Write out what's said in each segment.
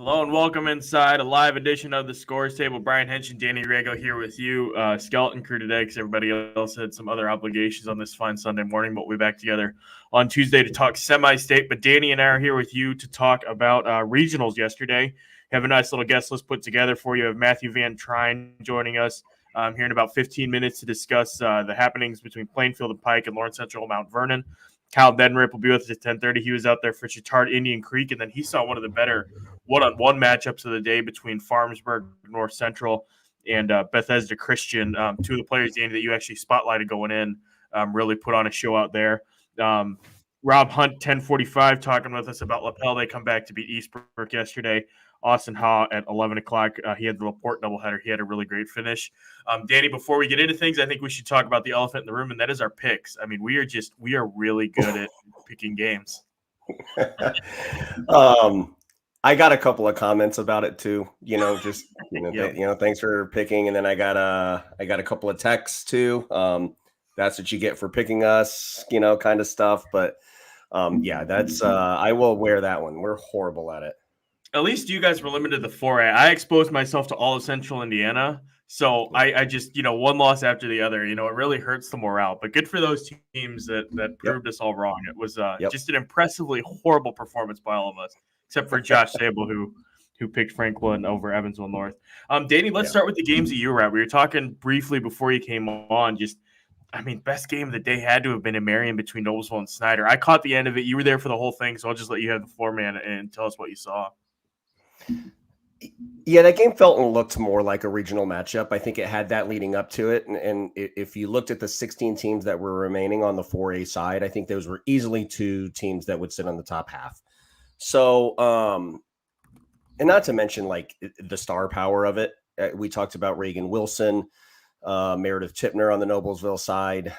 Hello and welcome inside a live edition of the Scores Table. Brian Haenchen, Danny Riego here with you. Skeleton crew today because everybody else had some other obligations on this fine Sunday morning, but we'll be back together on Tuesday to talk semi-state. But Danny and I are here with you to talk about regionals yesterday. Have a nice little guest list put together for you. We have Matthew VanTryon joining us here in about 15 minutes to discuss the happenings between Plainfield and Pike and Lawrence Central and Mount Vernon. Neddenriep will be with us at 10:30. He was out there for Chatard, Indian Creek, and then he saw one of the better one-on-one matchups of the day between Farmsburg, North Central, and Bethesda Christian. Two of the players, Danny, that you actually spotlighted going in, really put on a show out there. Rob Hunt, 10:45, talking with us about Lapel. They come back to beat Eastbrook yesterday. Austin Hough at 11 o'clock. He had the Laporte doubleheader. He had a really great finish. Danny, before we get into things, I think we should talk about the elephant in the room, and that is our picks. I mean, we are really good at picking games. I got a couple of comments about it too. Thanks for picking, and then I got a couple of texts too. That's what you get for picking us, kind of stuff. But that's I will wear that one. We're horrible at it. At least you guys were limited to 4A. I exposed myself to all of Central Indiana, so I just one loss after the other. It really hurts the morale. But good for those teams that proved us all wrong. It was just an impressively horrible performance by all of us, except for Josh Sable, who picked Franklin over Evansville North. Danny, let's start with the games that you were at. We were talking briefly before you came on. Best game of the day had to have been in Marion between Noblesville and Snider. I caught the end of it. You were there for the whole thing, so I'll just let you have the floor, man, and tell us what you saw. Yeah, that game felt and looked more like a regional matchup. I think it had that leading up to it. And if you looked at the 16 teams that were remaining on the 4A side, I think those were easily two teams that would sit on the top half. So, and not to mention like the star power of it. We talked about Reagan Wilson, Meredith Tipner on the Noblesville side,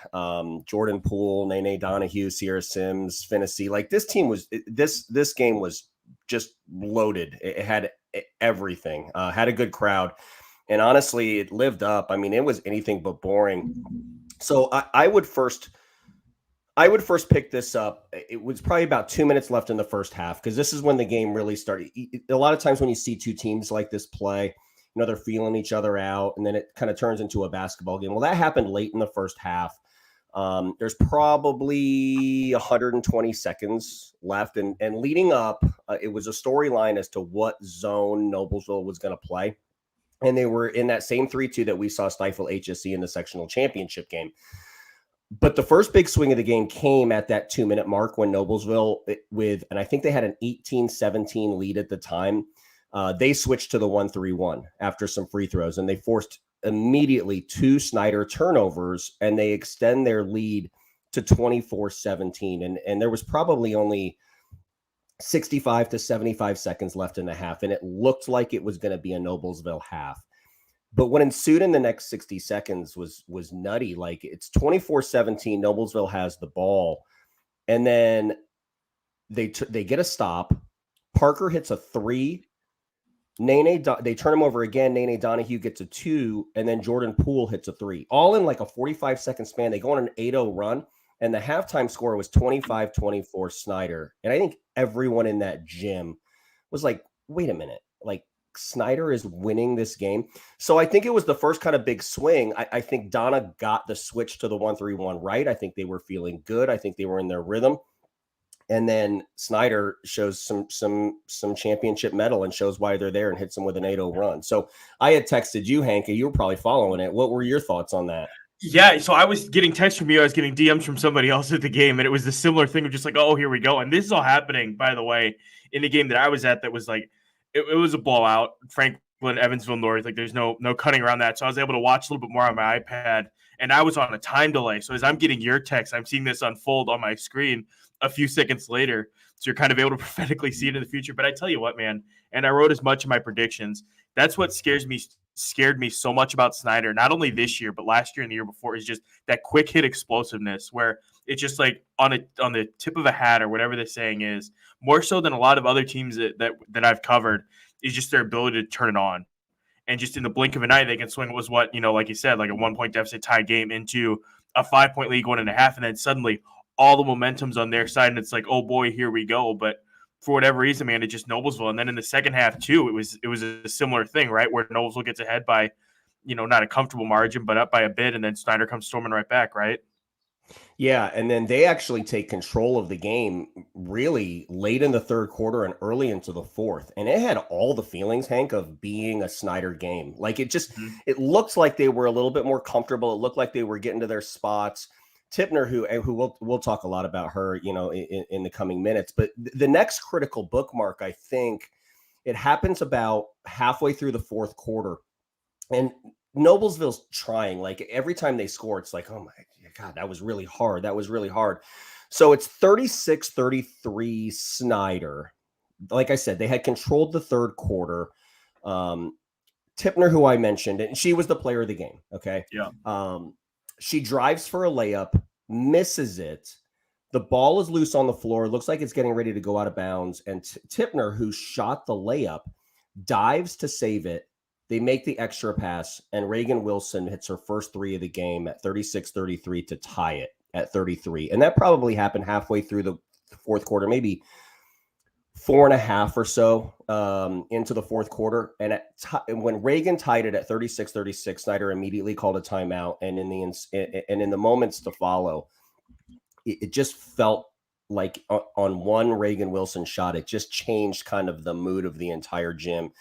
Jordan Poole, Nene Donahue, Sierra Sims, Finnessy. Like this team was this game was just loaded. It had everything, had a good crowd, and honestly it lived up. I mean, it was anything but boring. So I would first pick this up. It was probably about 2 minutes left in the first half, because this is when the game really started. A lot of times when you see two teams like this play, they're feeling each other out, and then it kind of turns into a basketball game. Well, that happened late in the first half. There's probably 120 seconds left, and leading up, it was a storyline as to what zone Noblesville was going to play, and they were in that same 3-2 that we saw stifle IHSAA in the sectional championship game. But the first big swing of the game came at that 2-minute mark when Noblesville, and I think they had an 18-17 lead at the time, they switched to the 1-3-1 after some free throws, and they forced immediately 2 Snider turnovers, and they extend their lead to 24-17. And there was probably only 65 to 75 seconds left in the half, and it looked like it was going to be a Noblesville half. But what ensued in the next 60 seconds was nutty. Like, it's 24-17. Noblesville has the ball, and then they get a stop. Parker hits a 3. They turn him over again. Nene Donahue gets a 2, and then Jordan Poole hits a 3. All in like a 45-second span. They go on an 8-0 run, and the halftime score was 25-24 Snider. And I think everyone in that gym was like, wait a minute, like Snider is winning this game. So I think it was the first kind of big swing. I think Donna got the switch to the 1-3-1 right. I think they were feeling good. I think they were in their rhythm. And then Snider shows some championship medal and shows why they're there and hits them with an 8-0 run. So I had texted you, Hank, and you were probably following it. What were your thoughts on that? Yeah, so I was getting texts from you. I was getting DMs from somebody else at the game, and it was the similar thing of just like, oh, here we go. And this is all happening, by the way, in the game that I was at that was like, it was a blowout. Franklin, Evansville North, like there's no cutting around that. So I was able to watch a little bit more on my iPad, and I was on a time delay. So as I'm getting your text, I'm seeing this unfold on my screen a few seconds later. So you're kind of able to prophetically see it in the future. But I tell you what, man, and I wrote as much in my predictions. That's what scared me so much about Snider, not only this year, but last year and the year before, is just that quick hit explosiveness where it's just like on the tip of a hat, or whatever the saying is, more so than a lot of other teams that I've covered, is just their ability to turn it on. And just in the blink of an eye, they can swing. It was what, like you said, like a 1-point deficit tie game into a 5-point lead going into half. And then suddenly all the momentum's on their side, and it's like, oh boy, here we go. But for whatever reason, man, it just Noblesville. And then in the second half too, it was a similar thing, right? Where Noblesville gets ahead by, not a comfortable margin, but up by a bit, and then Snider comes storming right back, right? Yeah, and then they actually take control of the game really late in the third quarter and early into the fourth. And it had all the feelings, Hank, of being a Snider game. Like it looked like they were a little bit more comfortable. It looked like they were getting to their spots. Tipner, who we'll talk a lot about her, in the coming minutes. But the next critical bookmark, I think, it happens about halfway through the fourth quarter. And Noblesville's trying, like every time they score, it's like, oh my God, that was really hard. That was really hard. So it's 36-33 Snider. Like I said, they had controlled the third quarter. Tipner, who I mentioned, and she was the player of the game. Okay. Yeah. She drives for a layup, misses it. The ball is loose on the floor. It looks like it's getting ready to go out of bounds. And Tipner, who shot the layup, dives to save it. They make the extra pass, and Reagan Wilson hits her first three of the game at 36-33 to tie it at 33. And that probably happened halfway through the fourth quarter, maybe 4.5 or so into the fourth quarter. And when Reagan tied it at 36-36, Snider immediately called a timeout. And in the moments to follow, it just felt like on one Reagan Wilson shot, it just changed kind of the mood of the entire gym.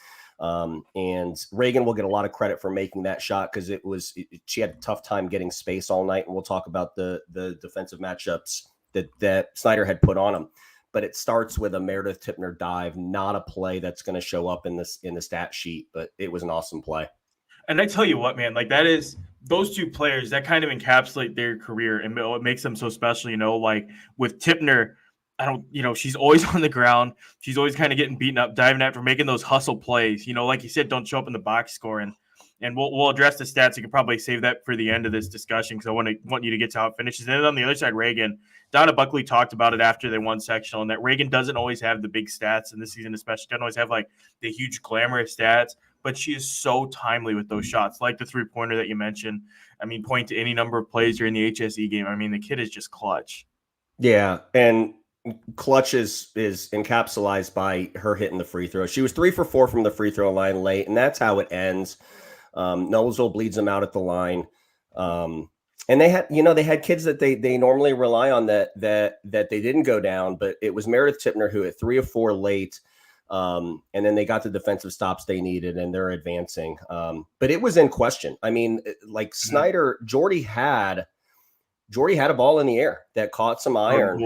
And Reagan will get a lot of credit for making that shot because she had a tough time getting space all night. And we'll talk about the defensive matchups that Snider had put on him. But it starts with a Meredith Tipner dive, not a play that's going to show up in the stat sheet, but it was an awesome play. And I tell you what, man, like those two players that kind of encapsulate their career and what makes them so special, like with Tipner, she's always on the ground. She's always kind of getting beaten up, diving after, making those hustle plays. Like you said, don't show up in the box score. And we'll address the stats. You could probably save that for the end of this discussion because I want you to get to how it finishes. And then on the other side, Reagan, Donna Buckley talked about it after they won sectional, and that Reagan doesn't always have the big stats in this season, especially doesn't always have like the huge glamorous stats, but she is so timely with those shots, like the three-pointer that you mentioned. I mean, point to any number of plays during the HSE game. I mean, the kid is just clutch. Yeah, and clutch is encapsulated by her hitting the free throw. She was 3 for 4 from the free throw line late, and that's how it ends. Noblesville bleeds them out at the line. And they had kids that they normally rely on that they didn't go down, but it was Meredith Tipner who hit 3 of 4 late. And then they got the defensive stops they needed, and they're advancing. But it was in question. I mean, like Snider, Jordy had a ball in the air that caught some iron.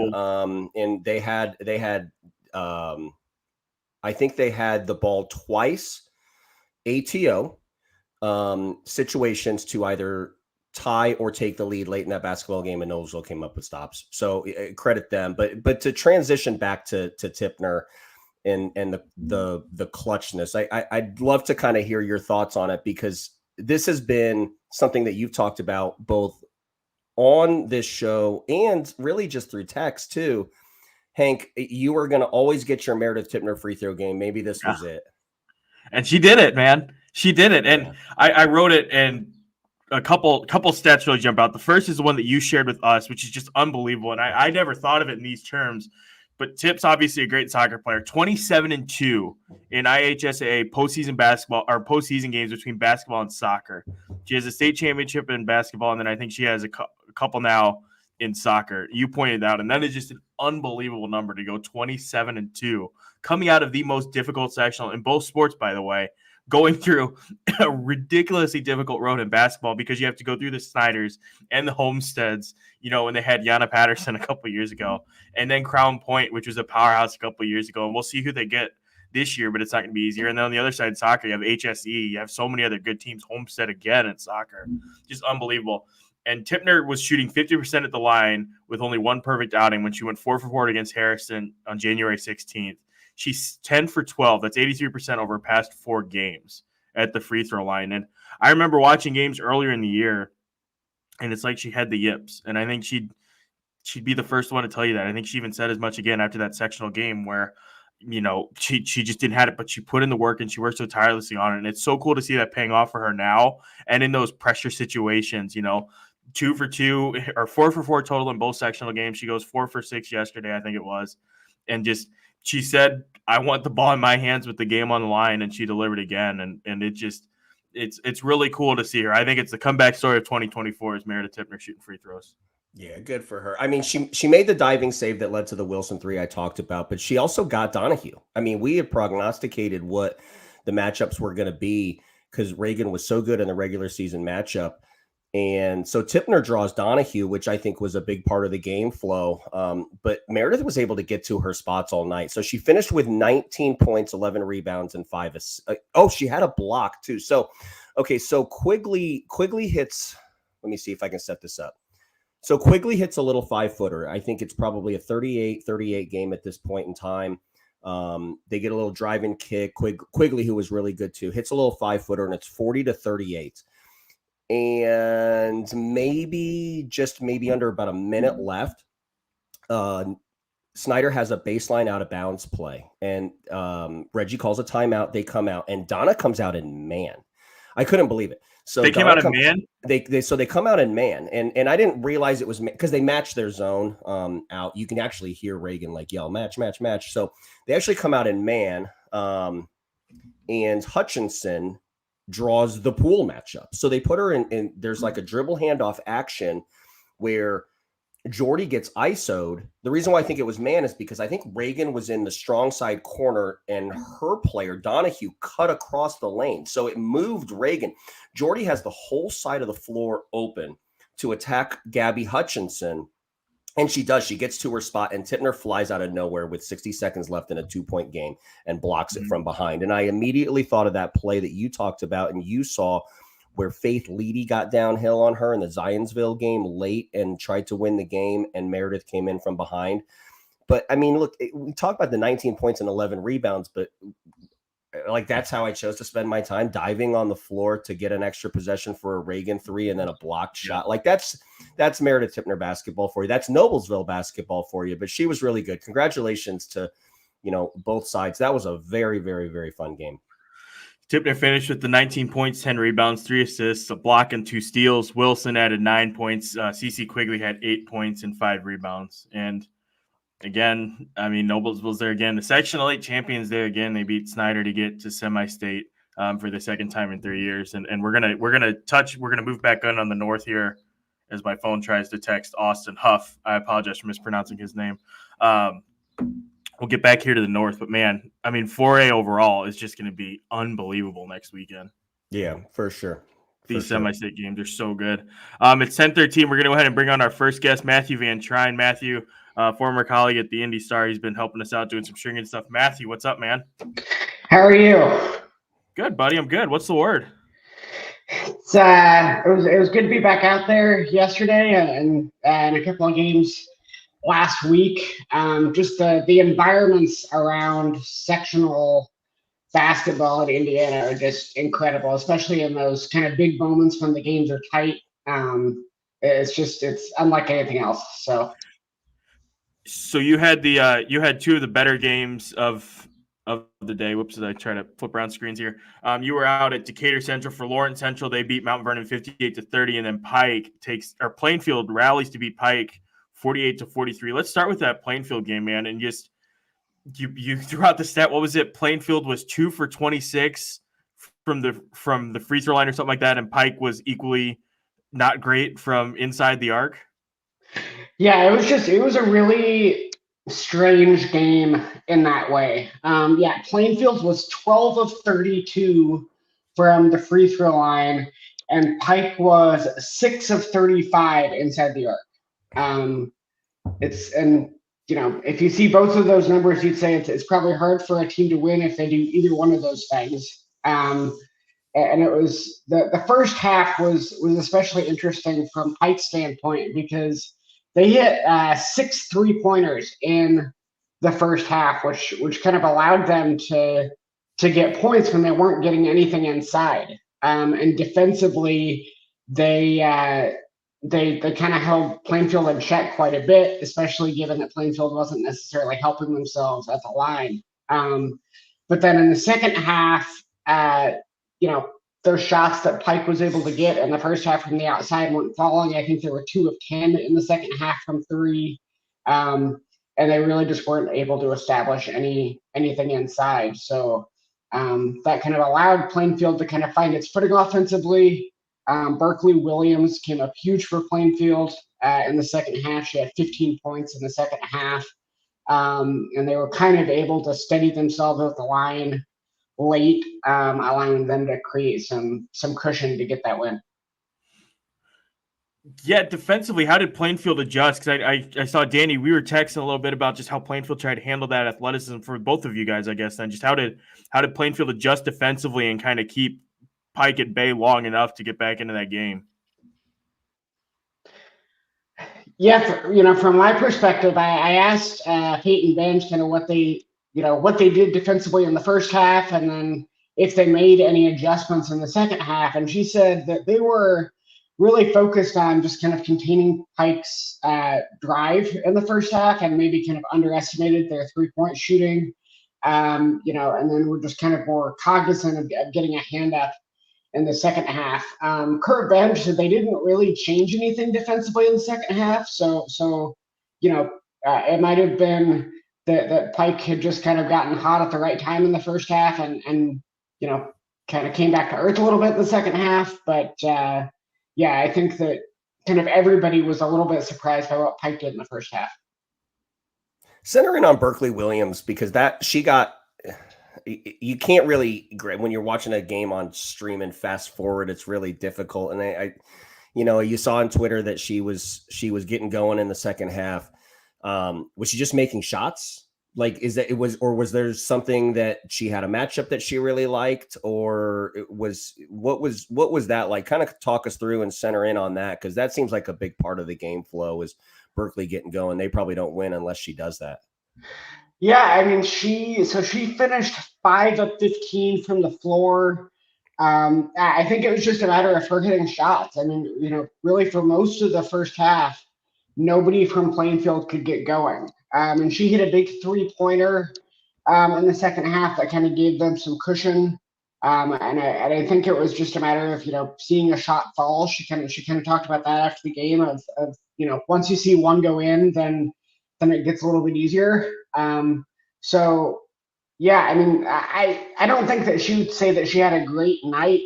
And they had I think they had the ball twice, ATO situations to either tie or take the lead late in that basketball game, and Noblesville came up with stops. So credit them. But to transition back to Tipner and the clutchness, I'd love to kind of hear your thoughts on it, because this has been something that you've talked about both on this show and really just through text too. Hank, you were going to always get your Meredith Tipner free throw game. Maybe this was it. And she did it, man. She did it. And I wrote it, and a couple stats really jump out. The first is the one that you shared with us, which is just unbelievable. And I never thought of it in these terms, but Tip's obviously a great soccer player. 27-2 in IHSAA postseason basketball, or postseason games between basketball and soccer. She has a state championship in basketball, and then I think she has a couple now in soccer. You pointed out, and that is just an unbelievable number to go 27-2, coming out of the most difficult sectional in both sports, by the way, going through a ridiculously difficult road in basketball because you have to go through the Sniders and the Homesteads, when they had Yana Patterson a couple years ago, and then Crown Point, which was a powerhouse a couple years ago. And we'll see who they get this year, but it's not going to be easier. And then on the other side, soccer, you have HSE, you have so many other good teams, Homestead again in soccer, just unbelievable. And Tipner was shooting 50% at the line with only one perfect outing when she went 4 for 4 against Harrison on January 16th. She's 10 for 12. That's 83% over her past 4 games at the free throw line. And I remember watching games earlier in the year, and it's like she had the yips. And I think she'd be the first one to tell you that. I think she even said as much again after that sectional game where, she just didn't have it, but she put in the work and she worked so tirelessly on it. And it's so cool to see that paying off for her now. And in those pressure situations, 2 for 2 or 4 for 4 total in both sectional games. She goes 4 for 6 yesterday, I think it was. And just she said, I want the ball in my hands with the game on the line, and she delivered again. And it's really cool to see her. I think it's the comeback story of 2024 is Meredith Tipner shooting free throws. Yeah, good for her. I mean, she made the diving save that led to the Wilson three I talked about, but she also got Donahue. I mean, we had prognosticated what the matchups were going to be because Reagan was so good in the regular season matchup. And so Tipner draws Donahue, which I think was a big part of the game flow. But Meredith was able to get to her spots all night. So she finished with 19 points, 11 rebounds, and 5 assists. She had a block too. So, okay, so Quigley hits, let me see if I can set this up. So Quigley hits a little 5-footer. I think it's probably a 38 game at this point in time. They get a little drive-in kick. Quigley, who was really good too, hits a little 5-footer, and it's 40-38. And maybe under about a minute left, Snider has a baseline out of bounds play, and Reggie calls a timeout. They come out, and Donna comes out in man. I couldn't believe it. So they came out in man. They come out in man, and I didn't realize it was because they matched their zone out. You can actually hear Reagan like yell match. So they actually come out in man, and Hutchinson draws the pool matchup. So they put her in there's like a dribble handoff action where Jordy gets ISO'd. The reason why I think it was man is because I think Reagan was in the strong side corner and her player, Donahue, cut across the lane. So it moved Reagan. Jordy has the whole side of the floor open to attack Gabby Hutchinson. And she does. She gets to her spot, and Tipner flies out of nowhere with 60 seconds left in a 2-point game and blocks it from behind. And I immediately thought of that play that you talked about and you saw where Faith Leedy got downhill on her in the Zionsville game late and tried to win the game, and Meredith came in from behind. But, I mean, look, we talk about the 19 points and 11 rebounds, but like that's how I chose to spend my time, diving on the floor to get an extra possession for a Reagan three and then a blocked shot. Like that's Meredith Tipner basketball for you. That's Noblesville basketball for you. But she was really good. Congratulations to, both sides. That was a very, very, very fun game. Tipner finished with the 19 points, 10 rebounds, 3 assists, a block, and 2 steals. Wilson added 9 points. CeCe Quigley had 8 points and 5 rebounds. And again, I mean, Noblesville's there again. The Sectional 8 champions there again. They beat Snider to get to semi-state for the second time in 3 years. And we're gonna move back on the north here as my phone tries to text Austin Hough. I apologize for mispronouncing his name. We'll get back here to the north, but man, I mean, 4A overall is just going to be unbelievable next weekend. Yeah, for sure. These semi-state games are so good. It's 10:13. We're going to go ahead and bring on our first guest, Matthew VanTryon. Matthew, former colleague at the IndyStar. He's been helping us out doing some stringing stuff. Matthew, what's up, man? How are you? Good, buddy. I'm good. What's the word? It's it was good to be back out there yesterday and a couple of games last week. Just the environments around sectional basketball in Indiana are just incredible, especially in those kind of big moments when the games are tight. It's unlike anything else. So you had you had 2 of the better games of the day. Whoops, did I try to flip around screens here? You were out at Decatur Central for Lawrence Central. They beat Mount Vernon 58-30, and then Plainfield rallies to beat Pike 48-43. Let's start with that Plainfield game, man. And just you threw out the stat. What was it? Plainfield was 2 for 26 from the free throw line or something like that, and Pike was equally not great from inside the arc. Yeah, it was a really strange game in that way. Plainfield was 12 of 32 from the free throw line, and Pike was 6 of 35 inside the arc. If you see both of those numbers, you'd say it's probably hard for a team to win if they do either one of those things. And it was the first half was especially interesting from Pike's standpoint because they hit 6 3-pointers in the first half, which kind of allowed them to get points when they weren't getting anything inside. And defensively, they kind of held Plainfield in check quite a bit, especially given that Plainfield wasn't necessarily helping themselves at the line. But then in the second half, those shots that Pike was able to get in the first half from the outside weren't falling. I think there were 2 of 10 in the second half from 3. And and they really just weren't able to establish anything inside. So that kind of allowed Plainfield to kind of find its footing offensively. Berkeley Williams came up huge for Plainfield in the second half. She had 15 points in the second half. And they were kind of able to steady themselves at the line late, allowing them to create some cushion to get that win. Yeah, defensively, how did Plainfield adjust? Because I saw Danny, we were texting a little bit about just how Plainfield tried to handle that athleticism for both of you guys, I guess. Then just how did Plainfield adjust defensively and kind of keep Pike at bay long enough to get back into that game? Yeah, from my perspective, I asked Peyton Bench kind of what they did defensively in the first half, and then if they made any adjustments in the second half. And she said that they were really focused on just kind of containing Pike's drive in the first half, and maybe kind of underestimated their 3-point shooting. And then we're just kind of more cognizant of getting a hand up in the second half. Kurt Bench said they didn't really change anything defensively in the second half. So it might have been that Pike had just kind of gotten hot at the right time in the first half and kind of came back to earth a little bit in the second half. But I think that kind of everybody was a little bit surprised by what Pike did in the first half. Center in on Berkeley Williams, because you can't really, when you're watching a game on stream and fast forward, it's really difficult. And you saw on Twitter that she was getting going in the second half. Was she just making shots? Like, was there something that she had a matchup that she really liked, or what was that like? Kind of talk us through and center in on that, because that seems like a big part of the game flow is Berkeley getting going. They probably don't win unless she does that. Yeah, I mean, she finished 5 of 15 from the floor. I think it was just a matter of her hitting shots. I mean, really for most of the first half, nobody from Plainfield could get going. And she hit a big 3-pointer in the second half that kind of gave them some cushion. And I think it was just a matter of seeing a shot fall. She kind of talked about that after the game of once you see one go in, then it gets a little bit easier. So yeah, I mean, I don't think that she would say that she had a great night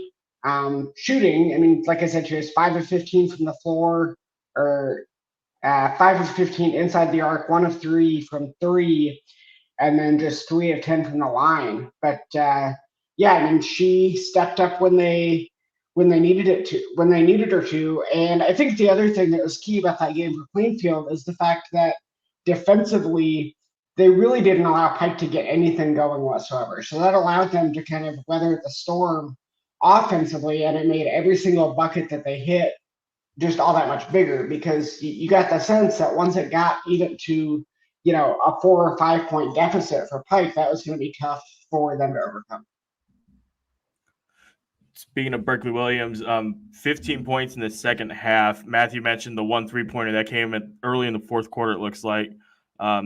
shooting. I mean, like I said, she was 5 of 15 from the floor, or 5 of 15 inside the arc, 1 of 3 from 3, and then just 3 of 10 from the line. But I mean, she stepped up when they needed her to. And I think the other thing that was key about that game for Plainfield is the fact that defensively, they really didn't allow Pike to get anything going whatsoever. So that allowed them to kind of weather the storm offensively, and it made every single bucket that they hit just all that much bigger, because you got the sense that once it got even to, a 4 or 5 point deficit for Pike, that was going to be tough for them to overcome. Speaking of Berkeley Williams, 15 points in the second half. Matthew mentioned the 1 3-pointer that came early in the fourth quarter, it looks like.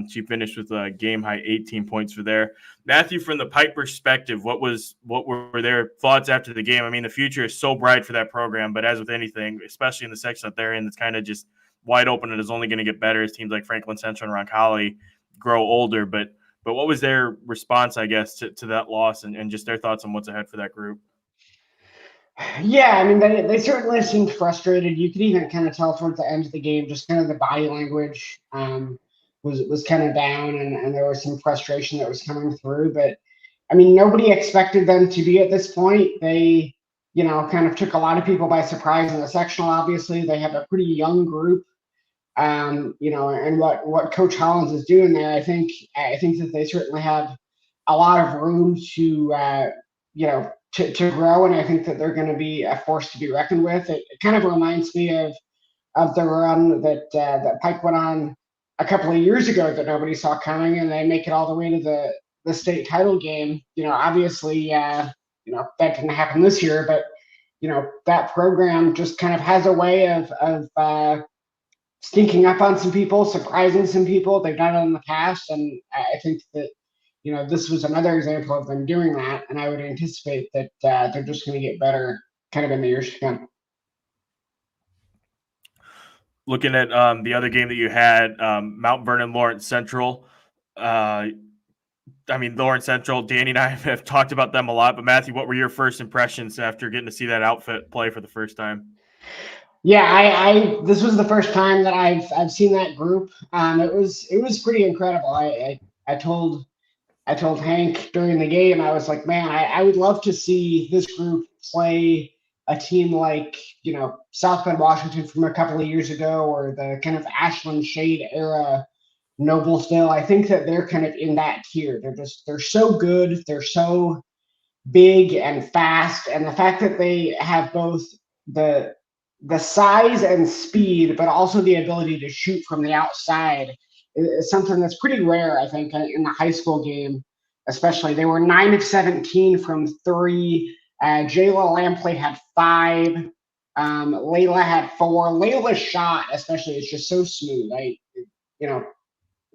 She finished with a game-high 18 points for there. Matthew, from the Pike perspective, what were their thoughts after the game? I mean, the future is so bright for that program, but as with anything, especially in the section that they're in, it's kind of just wide open and is only going to get better as teams like Franklin Central and Roncalli grow older. But what was their response, I guess, to that loss and just their thoughts on what's ahead for that group? Yeah, I mean, they certainly seemed frustrated. You could even kind of tell towards the end of the game, just kind of the body language was kind of down, and there was some frustration that was coming through. But I mean, nobody expected them to be at this point. They, kind of took a lot of people by surprise in the sectional. Obviously, they have a pretty young group. And what Coach Hollins is doing there, I think that they certainly have a lot of room to to grow, and I think that they're going to be a force to be reckoned with. It kind of reminds me of the run that Pike went on a couple of years ago that nobody saw coming, and they make it all the way to the state title game. Obviously, that didn't happen this year, but that program just kind of has a way of sneaking up on some people, surprising some people. They've done it in the past, and I think that this was another example of them doing that, and I would anticipate that they're just going to get better kind of in the years to come. looking at the other game that you had, Mount Vernon Lawrence Central. Lawrence Central, Danny and I have talked about them a lot, but Matthew, what were your first impressions after getting to see that outfit play for the first time? Yeah, I this was the first time that I've seen that group. It was pretty incredible. I told Hank during the game, I was like, man, I would love to see this group play a team like, South Bend, Washington from a couple of years ago, or the kind of Ashland Shade era Noblesville. I think that they're kind of in that tier. They're so good. They're so big and fast. And the fact that they have both the size and speed, but also the ability to shoot from the outside is something that's pretty rare, I think, in the high school game, especially. They were 9 of 17 from 3. Jalyn Lampley had 5. Layla had 4. Layla's shot, especially, is just so smooth.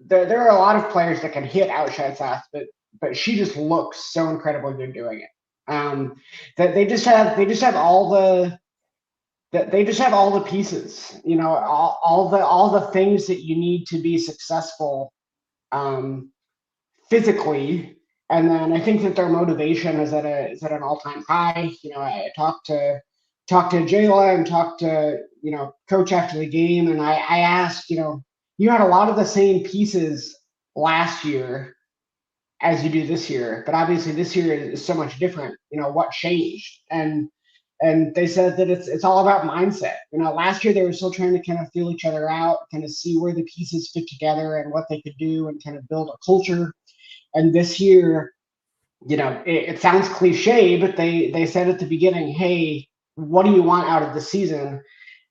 There are a lot of players that can hit outside shots, but she just looks so incredibly good doing it. That they just have all the pieces, all the things that you need to be successful physically. And then I think that their motivation is at an all-time high. I talked to Jalyn and talked to coach after the game, and I asked, you had a lot of the same pieces last year as you do this year, but obviously this year is so much different. What changed? And they said that it's all about mindset. Last year they were still trying to kind of feel each other out, kind of see where the pieces fit together and what they could do and kind of build a culture. And this year, it sounds cliche, but they said at the beginning, hey, what do you want out of the season?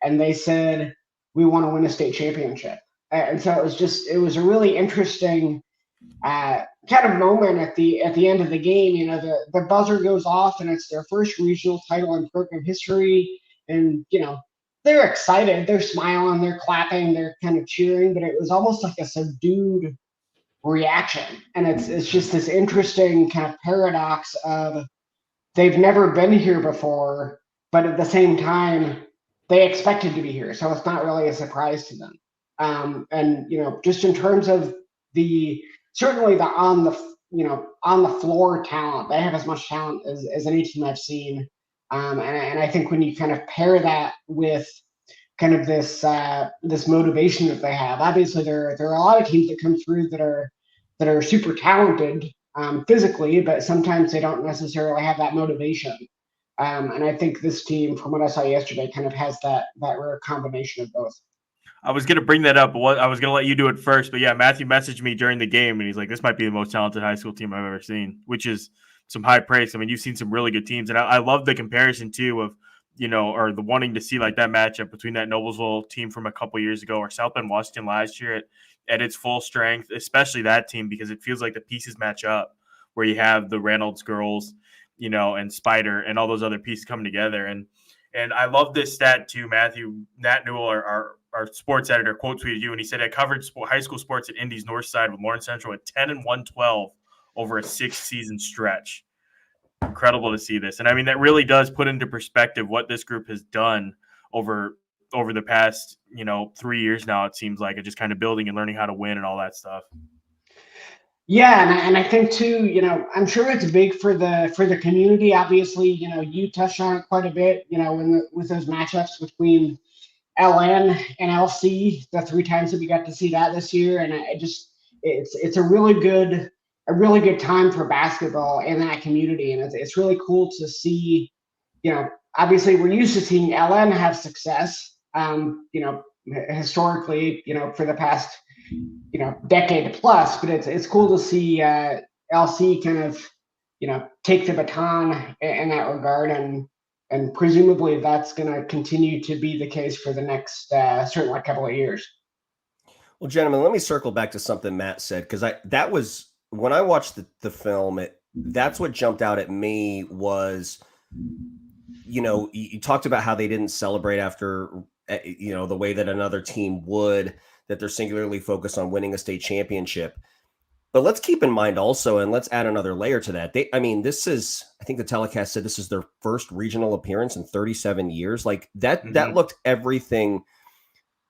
And they said, we want to win a state championship. And so it was a really interesting kind of moment at the end of the game. The buzzer goes off and it's their first regional title in program history. And, they're excited, they're smiling, they're clapping, they're kind of cheering, but it was almost like a subdued reaction. And it's just this interesting kind of paradox of they've never been here before, but at the same time, they expected to be here. So it's not really a surprise to them. And just in terms of certainly the on the floor talent, they have as much talent as any team I've seen. And I think when you kind of pair that with kind of this motivation that they have, obviously there are a lot of teams that come through that are super talented physically, but sometimes they don't necessarily have that motivation. And I think this team, from what I saw yesterday, kind of has that rare combination of both. I was going to bring that up, but I was going to let you do it first. But yeah, Matthew messaged me during the game, and he's like, this might be the most talented high school team I've ever seen, which is some high praise. I mean, you've seen some really good teams. And I love the comparison, too, of, or the wanting to see like that matchup between that Noblesville team from a couple years ago or South Bend Washington last year at its full strength, especially that team, because it feels like the pieces match up where you have the Reynolds girls, and Spider and all those other pieces coming together. And I love this stat, too, Matthew. Nat Newell, our sports editor, quote tweeted you, and he said, I covered high school sports at Indy's North Side with Lawrence Central at 10-1-12 over a 6-season stretch. Incredible to see this. And I mean, that really does put into perspective what this group has done over the past, 3 years now, it seems like, just kind of building and learning how to win and all that stuff. Yeah, and I think too, I'm sure it's big for the community. Obviously, you touched on it quite a bit, with those matchups between LN and LC, the 3 times that we got to see that this year. And it's a really good time for basketball in that community. And it's really cool to see, obviously we're used to seeing LN have success, historically, for the past, decade plus, but it's cool to see LC kind of, take the baton in that regard. And presumably that's going to continue to be the case for the next certainly couple of years. Well, gentlemen, let me circle back to something Matt said, because that was when I watched the film. That's what jumped out at me was, you talked about how they didn't celebrate after, the way that another team would, that they're singularly focused on winning a state championship. But let's keep in mind also, and let's add another layer to that. This is, I think the telecast said this is their first regional appearance in 37 years. Like that, that looked everything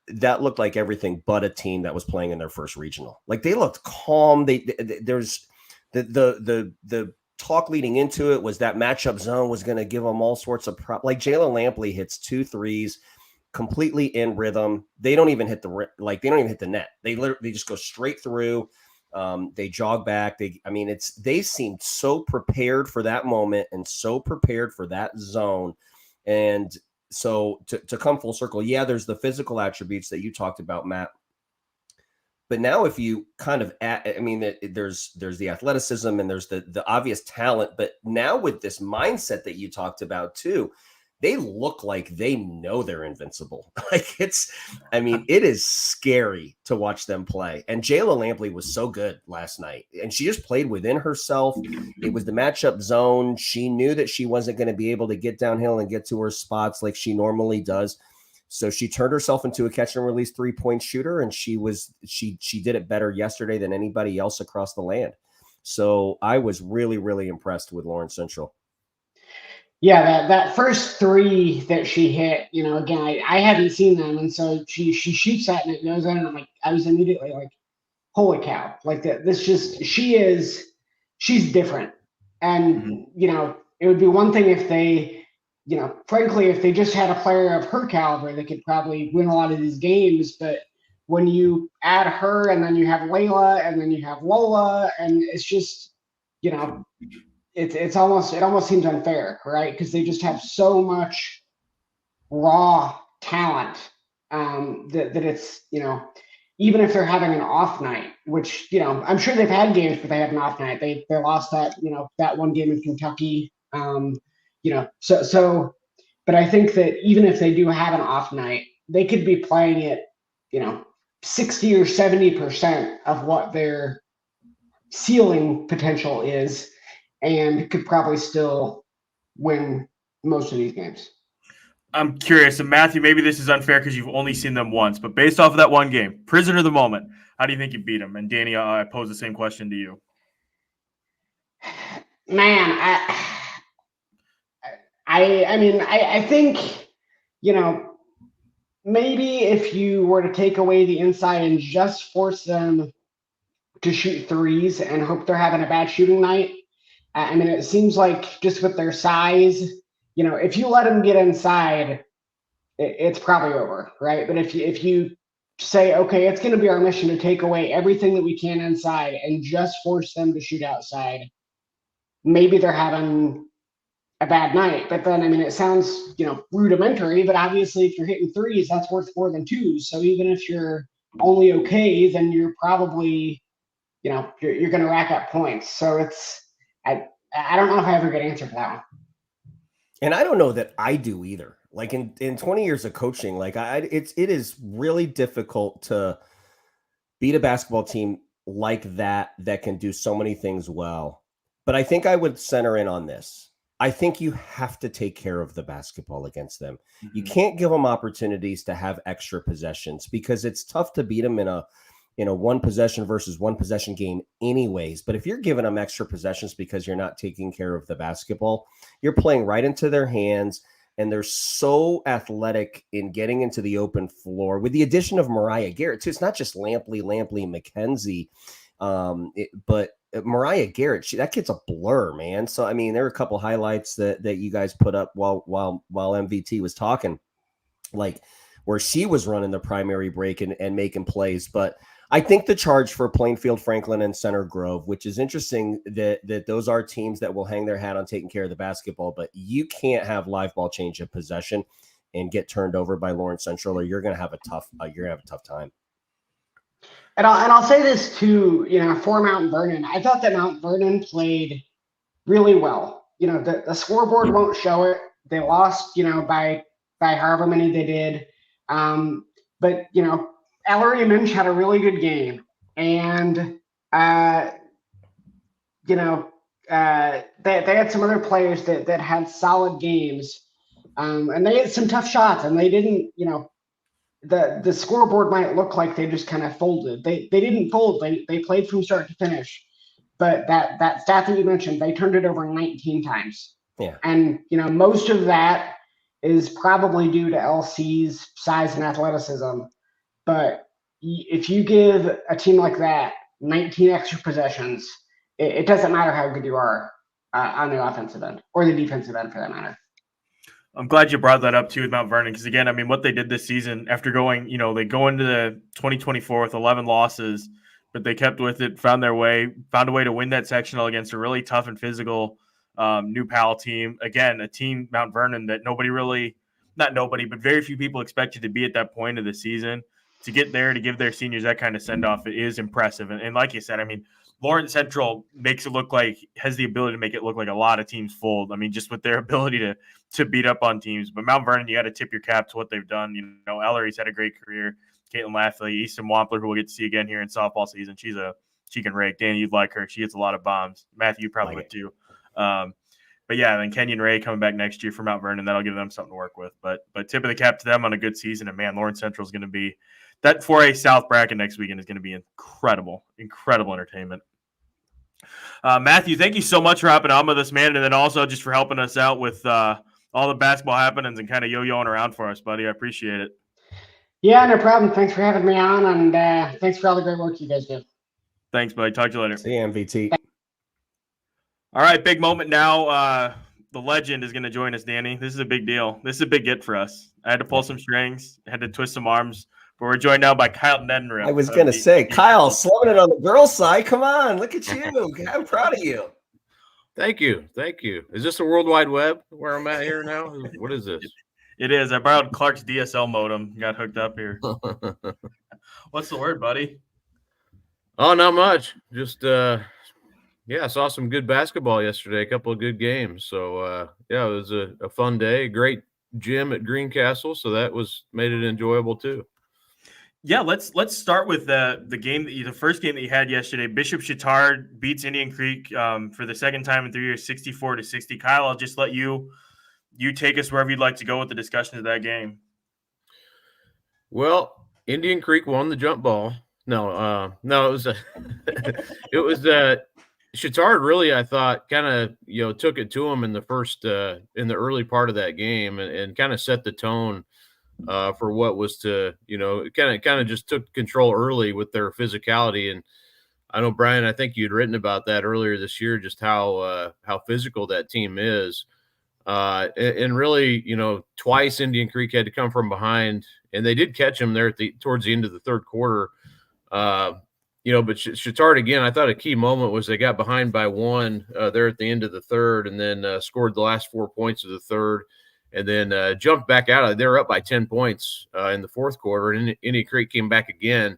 that looked like everything but a team that was playing in their first regional. Like they looked calm. There's the talk leading into it was that matchup zone was going to give them all sorts of like Jalyn Lampley hits 2 threes completely in rhythm. They don't even hit the net. They just go straight through. They jog back. They seemed so prepared for that moment and so prepared for that zone. And so to come full circle, yeah, there's the physical attributes that you talked about, Matt. But now if you kind of there's the athleticism and there's the obvious talent, but now with this mindset that you talked about too, they look like they know they're invincible. Like it is scary to watch them play. And Jalyn Lampley was so good last night. And she just played within herself. It was the matchup zone. She knew that she wasn't going to be able to get downhill and get to her spots like she normally does. So she turned herself into a catch and release 3-point shooter. And she did it better yesterday than anybody else across the land. So I was really, really impressed with Lawrence Central. Yeah, that first 3 that she hit, again, I hadn't seen them. And so she shoots that and it goes in. And I was immediately like, holy cow. Like she's different. And, it would be one thing if they, frankly, if they just had a player of her caliber, they could probably win a lot of these games. But when you add her and then you have Layla and then you have Lola, and it's just, it almost seems unfair, right? Because they just have so much raw talent that it's, even if they're having an off night, which, I'm sure they've had games, but they had an off night. They lost that, that one game in Kentucky. But I think that even if they do have an off night, they could be playing it, 60 or 70% of what their ceiling potential is, and could probably still win most of these games. I'm curious, and Matthew, maybe this is unfair because you've only seen them once, but based off of that one game, prisoner of the moment, how do you think you beat them? And Danny, I pose the same question to you. Man, I think, maybe if you were to take away the inside and just force them to shoot threes and hope they're having a bad shooting night, it seems like just with their size, if you let them get inside, it's probably over, right? But if you say, okay, it's going to be our mission to take away everything that we can inside and just force them to shoot outside, maybe they're having a bad night. But then, it sounds, rudimentary, but obviously if you're hitting threes, that's worth more than twos. So even if you're only okay, then you're probably, you're going to rack up points. So I don't know if I have a good answer for that one. And I don't know that I do either. Like in 20 years of coaching, like it is really difficult to beat a basketball team like that can do so many things well. But I think I would center in on this. I think you have to take care of the basketball against them. Mm-hmm. You can't give them opportunities to have extra possessions because it's tough to beat them in a one possession versus one possession game anyways. But if you're giving them extra possessions because you're not taking care of the basketball, you're playing right into their hands. And they're so athletic in getting into the open floor with the addition of Mariah Gerdt too. It's not just Lampley, and Kenzie, but Mariah Gerdt, that kid's a blur, man. So, there were a couple highlights that you guys put up while MVT was talking, like where she was running the primary break and making plays. But I think the charge for Plainfield, Franklin, and Center Grove, which is interesting that those are teams that will hang their hat on taking care of the basketball, but you can't have live ball change of possession and get turned over by Lawrence Central, or you're going to have a tough time. And I'll say this too, for Mount Vernon, I thought that Mount Vernon played really well. The scoreboard won't show it. They lost, by however many they did. But Ellery Minch had a really good game, and they had some other players that had solid games, and they had some tough shots, and they didn't, the scoreboard might look like they just kind of folded. They didn't fold. They played from start to finish, but that stat that you mentioned, they turned it over 19 times. Yeah, and most of that is probably due to LC's size and athleticism. But if you give a team like that 19 extra possessions, it doesn't matter how good you are on the offensive end or the defensive end for that matter. I'm glad you brought that up too with Mount Vernon because, again, I mean, what they did this season after going, they go into the 2024 with 11 losses, but they kept with it, found a way to win that sectional against a really tough and physical New Pal team. Again, a team, Mount Vernon, that but very few people expected to be at that point of the season. To get there, to give their seniors that kind of send-off, it is impressive. And like you said, I mean, Lawrence Central has the ability to make it look like a lot of teams fold. I mean, just with their ability to beat up on teams. But Mount Vernon, you got to tip your cap to what they've done. Ellery's had a great career. Caitlin Laffley, Easton Wampler, who we'll get to see again here in softball season. She can rake. Danny, you'd like her. She hits a lot of bombs. Matthew, you probably would too. But yeah, then Kenyon Ray coming back next year for Mount Vernon. That'll give them something to work with. But tip of the cap to them on a good season. And man, Lawrence Central is going to be that 4A South bracket next weekend is going to be incredible entertainment. Matthew, thank you so much for hopping on with us, man, and then also just for helping us out with all the basketball happenings and kind of yo-yoing around for us, buddy. I appreciate it. Yeah, no problem. Thanks for having me on, and thanks for all the great work you guys do. Thanks, buddy. Talk to you later. See you, MVT. All right, big moment now. The legend is going to join us, Danny. This is a big deal. This is a big get for us. I had to pull some strings, had to twist some arms, but we're joined now by Kyle Neddenriep. I was going to say, Kyle, slumming it on the girls' side. Come on, look at you. I'm proud of you. Thank you. Is this a World Wide Web where I'm at here now? What is this? It is. I borrowed Clark's DSL modem. Got hooked up here. What's the word, buddy? Oh, not much. Just I saw some good basketball yesterday. A couple of good games. So it was a fun day. Great gym at Greencastle, so that made it enjoyable too. Yeah, let's start with the first game that you had yesterday. Bishop Chatard beats Indian Creek for the second time in 3 years, 64-60. Kyle, I'll just let you take us wherever you'd like to go with the discussion of that game. Well, Indian Creek won the jump ball. No, it was Chatard really, I thought, kind of took it to him in the first in the early part of that game and kind of set the tone for what was to kind of just took control early with their physicality. And I know, Brian, I think you'd written about that earlier this year, just how physical that team is. And really, twice Indian Creek had to come from behind, and they did catch them there towards the end of the third quarter. But Chatard, again, I thought a key moment was they got behind by one there at the end of the third, and then scored the last 4 points of the third, and then jumped back out of it. They were up by 10 points in the fourth quarter, and Indian Creek came back again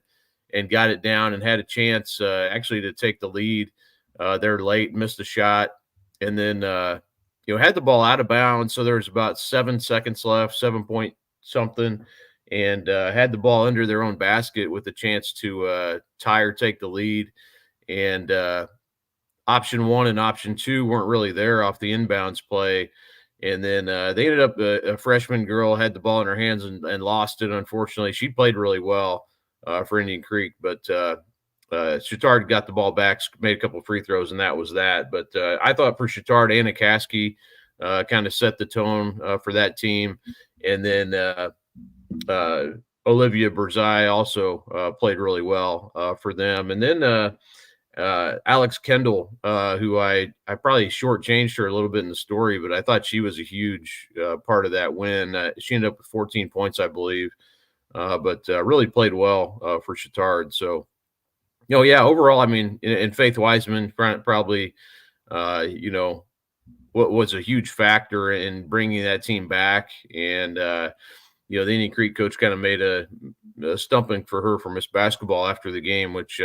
and got it down and had a chance actually to take the lead. They're late, missed a shot, and then had the ball out of bounds. So there was about 7 seconds left, 7 point something, and had the ball under their own basket with a chance to tie or take the lead. And option one and option two weren't really there off the inbounds play. And then they ended up a freshman girl had the ball in her hands and lost it. Unfortunately, she played really well for Indian Creek, but Chatard got the ball back, made a couple of free throws, and that was that. But I thought for Chatard, Anna Caskey kind of set the tone for that team. And then Olivia Berzai also played really well for them. And then Alex Kendall, who I probably shortchanged her a little bit in the story, but I thought she was a huge part of that win. She ended up with 14 points, I believe, but really played well for Chatard. So, overall, I mean, and Faith Wiseman probably, what was a huge factor in bringing that team back. And, the Indian Creek coach kind of made a stumping for her for Miss Basketball after the game, which,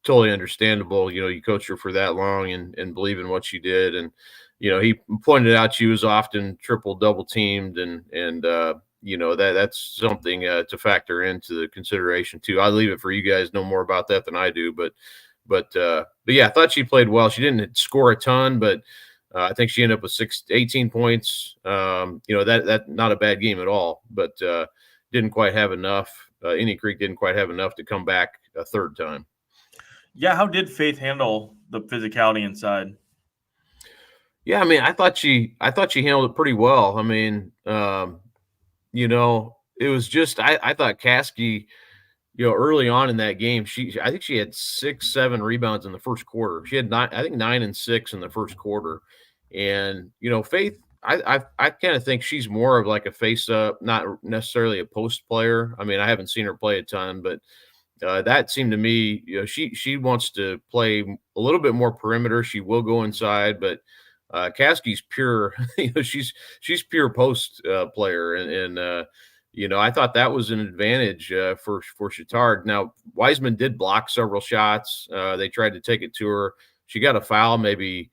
totally understandable. You coach her for that long and believe in what she did. And, he pointed out she was often double teamed and that's something to factor into the consideration too. I'll leave it for you guys know more about that than I do, but yeah, I thought she played well. She didn't score a ton, but I think she ended up with 18 points. That not a bad game at all, but didn't quite have enough. Indian Creek didn't quite have enough to come back a third time. Yeah, how did Faith handle the physicality inside? Yeah, I mean, I thought she handled it pretty well. I mean, it was just I thought Caskey, early on in that game, I think she had 6-7 rebounds in the first quarter. She had 9 and 6 in the first quarter. And, Faith, I kind of think she's more of like a face up, not necessarily a post player. I mean, I haven't seen her play a ton, but that seemed to me, she wants to play a little bit more perimeter. She will go inside, but Caskey's pure, she's pure post player. And I thought that was an advantage for Chatard. Now, Wiseman did block several shots. They tried to take it to her. She got a foul maybe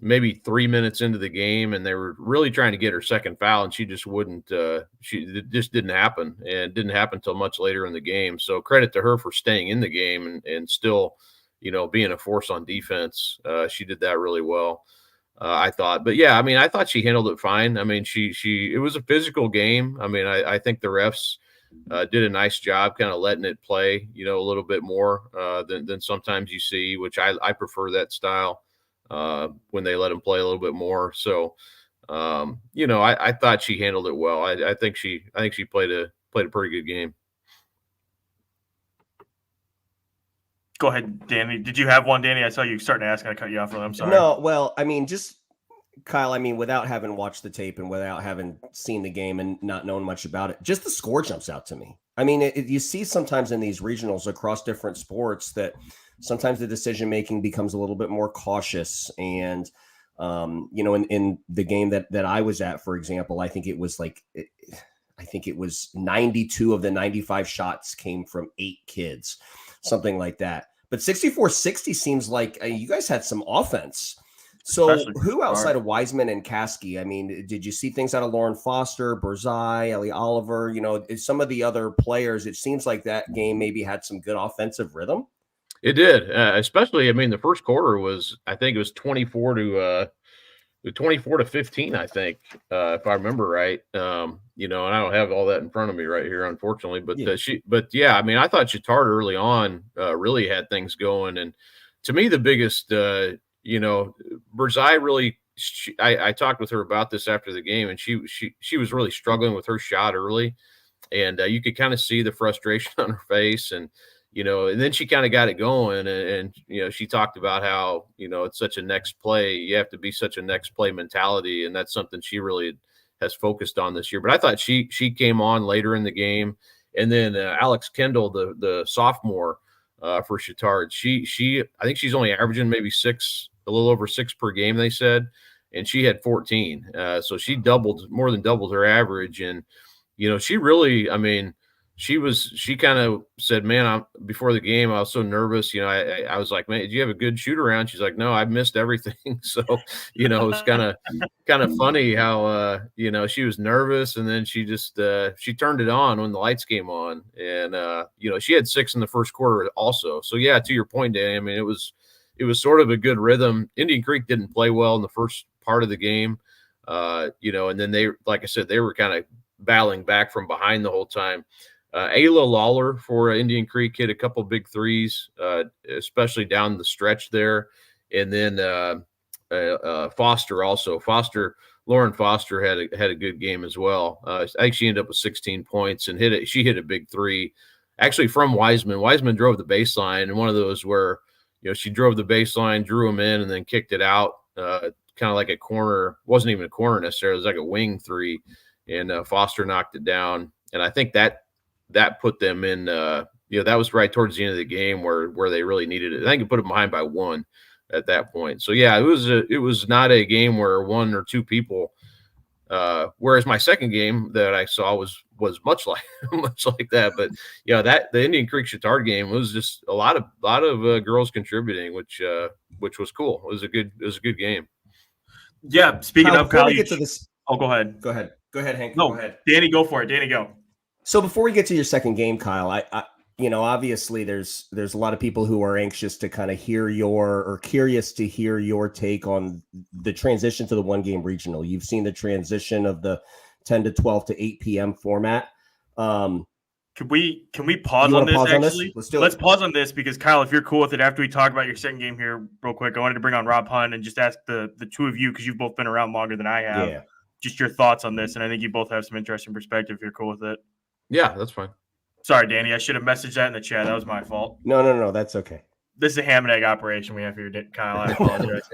3 minutes into the game, and they were really trying to get her second foul, and she just wouldn't. It just didn't happen, and it didn't happen until much later in the game. So credit to her for staying in the game and still, being a force on defense. She did that really well. I thought, but yeah, I mean, I thought she handled it fine. I mean, it was a physical game. I mean, I think the refs did a nice job kind of letting it play, a little bit more than sometimes you see, which I prefer that style when they let them play a little bit more. So, I thought she handled it well. I think she played a pretty good game. Go ahead, Danny. Did you have one, Danny? I saw you starting to ask, and I cut you off. I'm sorry. No, well, I mean, just Kyle, I mean, without having watched the tape and without having seen the game and not knowing much about it, just the score jumps out to me. I mean, you see sometimes in these regionals across different sports that sometimes the decision-making becomes a little bit more cautious. And, in the game that I was at, for example, I think it was 92 of the 95 shots came from 8 kids, something like that. But 64-60 seems like you guys had some offense. So who outside of Wiseman and Caskey? I mean, did you see things out of Lauren Foster, Berzai, Ellie Oliver? Some of the other players, it seems like that game maybe had some good offensive rhythm. It did, especially, I mean, the first quarter I think it was 24 to 15, I think, if I remember right. And I don't have all that in front of me right here, unfortunately, but yeah. I mean, I thought Chatard early on really had things going. And to me, the biggest, Berzai really, I talked with her about this after the game, and she was really struggling with her shot early, and you could kind of see the frustration on her face. And and then she kind of got it going, and she talked about how it's such a next play. You have to be such a next play mentality, and that's something she really has focused on this year. But I thought she came on later in the game, and then Alex Kendall, the sophomore for Chatard, I think she's only averaging maybe a little over 6 per game, they said, and she had 14. So she more than doubled her average, and she really, I mean, she kind of said, man, before the game, I was so nervous. I was like, man, did you have a good shoot around? She's like, no, I missed everything. So, it's kind of funny how, she was nervous, and then she just, she turned it on when the lights came on, and, she had 6 in the first quarter also. So yeah, to your point, Danny, I mean, it was sort of a good rhythm. Indian Creek didn't play well in the first part of the game, and then they, like I said, they were kind of battling back from behind the whole time. Ayla Lawler for Indian Creek hit a couple big threes, especially down the stretch there. And then Foster also. Lauren Foster had a good game as well. I think she ended up with 16 points and she hit a big three, actually from Wiseman. Wiseman drove the baseline, and one of those where she drove the baseline, drew him in, and then kicked it out, kind of like a corner. Wasn't even a corner necessarily. It was like a wing three, and Foster knocked it down. And I think that put them in, that was right towards the end of the game where they really needed it. I think it put them behind by 1 at that point. So yeah, it was not a game where 1 or 2 people, whereas my second game that I saw was much like that. But the Indian Creek Chatard game was just a lot of girls contributing, which was cool. It was a good game. Yeah. Speaking of Kyle, get to this. Oh, go ahead. Go ahead, Hank. No, go ahead. Danny, go for it. Danny, go. So before we get to your second game, Kyle, I obviously there's a lot of people who are anxious to kind of curious to hear your take on the transition to the 1-game regional. You've seen the transition of the 10 to 12 to 8 p.m. format. Can we pause on this? Actually, let's pause on this, because Kyle, if you're cool with it, after we talk about your second game here real quick, I wanted to bring on Rob Hunt and just ask the two of you, because you've both been around longer than I have. Yeah. Just your thoughts on this, and I think you both have some interesting perspective if you're cool with it. Yeah, that's fine. Sorry, Danny. I should have messaged that in the chat. That was my fault. No, that's okay. This is a ham and egg operation we have here, Kyle. I apologize.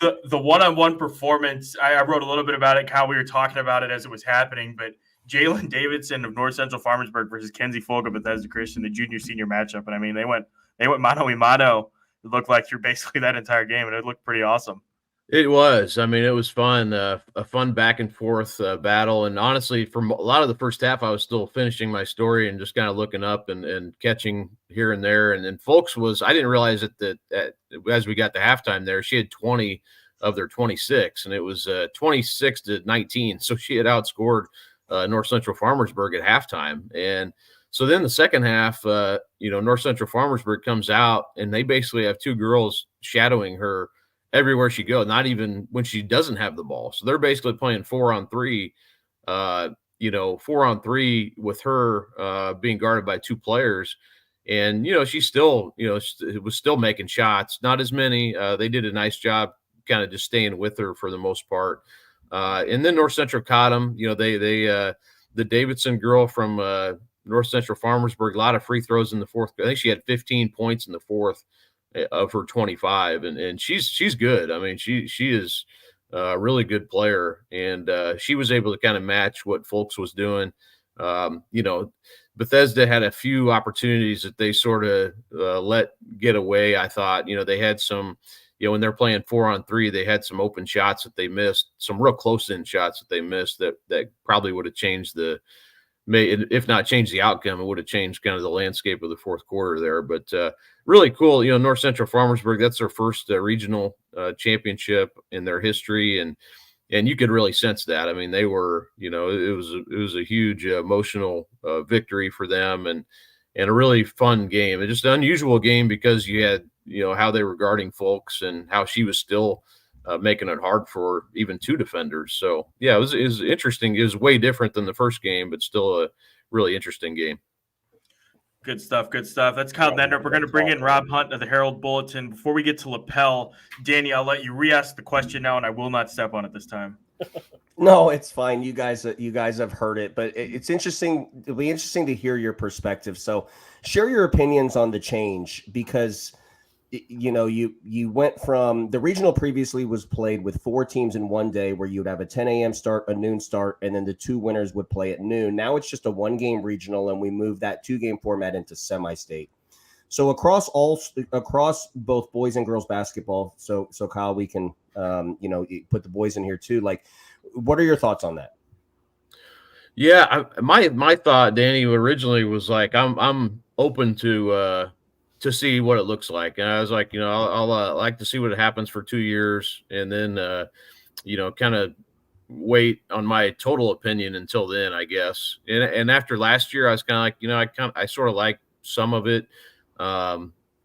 The one-on-one performance, I wrote a little bit about it. Kyle, we were talking about it as it was happening, but Jalyn Davidson of North Central Farmersburg versus Kenzie Fulks of Bethesda Christian, the junior-senior matchup. And I mean, they went mano-a-mano. It looked like through basically that entire game, and it looked pretty awesome. It was. I mean, it was fun, a fun back and forth battle. And honestly, from a lot of the first half, I was still finishing my story and just kind of looking up and catching here and there. And then Fulks I didn't realize that as we got to halftime there, she had 20 of their 26, and it was 26-19. So she had outscored North Central Farmersburg at halftime. And so then the second half, North Central Farmersburg comes out, and they basically have two girls shadowing her everywhere she goes, not even when she doesn't have the ball. So they're basically playing 4-on-3, 4-on-3 with her being guarded by two players. And, she's still, it was still making shots, not as many. They did a nice job kind of just staying with her for the most part. And then North Central caught them. The Davidson girl from North Central Farmersburg, a lot of free throws in the fourth. I think she had 15 points in the fourth of her 25, and she's good. I mean, she is a really good player, and she was able to kind of match what Fulks was doing. Bethesda had a few opportunities that they sort of let get away. I thought, they had some, when they're playing 4-on-3, they had some open shots that they missed, some real close-in shots that they missed that probably would have changed if not changed the outcome, it would have changed kind of the landscape of the fourth quarter there. But really cool, North Central Farmersburg, that's their first regional championship in their history, and you could really sense that. I mean, they were, it was a huge emotional victory for them, and a really fun game, and just an unusual game because you had how they were guarding Fulks and how she was still making it hard for even two defenders. So yeah, it was interesting. It was way different than the first game, but still a really interesting game. Good stuff. That's Kyle Neddenriep. We're going to bring in Rob Hunt of the Herald Bulletin. Before we get to Lapel, Danny, I'll let you re-ask the question now, and I will not step on it this time. No, it's fine. You guys have heard it, but it's interesting. It'll be interesting to hear your perspective. So share your opinions on the change, because you went from the regional previously was played with 4 teams in one day, where you'd have a 10 a.m. start, a noon start, and then the 2 winners would play at noon. Now it's just a 1-game regional, and we moved that 2-game format into semi-state. So across both boys and girls basketball. So Kyle, we can put the boys in here too. Like, what are your thoughts on that? Yeah, my thought, Danny, originally was like I'm open to see what it looks like. And I was like, I'll like to see what happens for 2 years, and then, kind of wait on my total opinion until then, I guess. And after last year, I was kind of like, I sort of like some of it.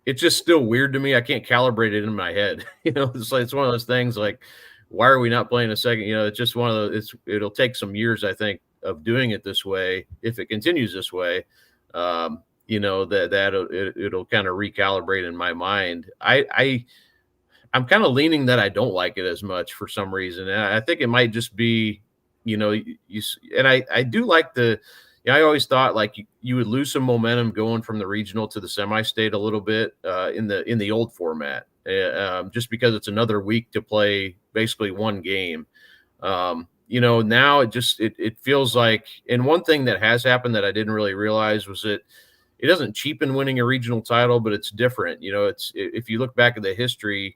It's just still weird to me. I can't calibrate it in my head. It's one of those things like, why are we not playing a second? It's just one of those, it'll take some years, I think, of doing it this way. If it continues this way, it'll kind of recalibrate in my mind. I'm kind of leaning that I don't like it as much for some reason. And I think it might just be, and I do like I always thought like you would lose some momentum going from the regional to the semi-state a little bit in the old format, just because it's another week to play basically one game. Now it feels like, and one thing that has happened that I didn't really realize was that it doesn't cheapen winning a regional title, but it's different. If you look back at the history,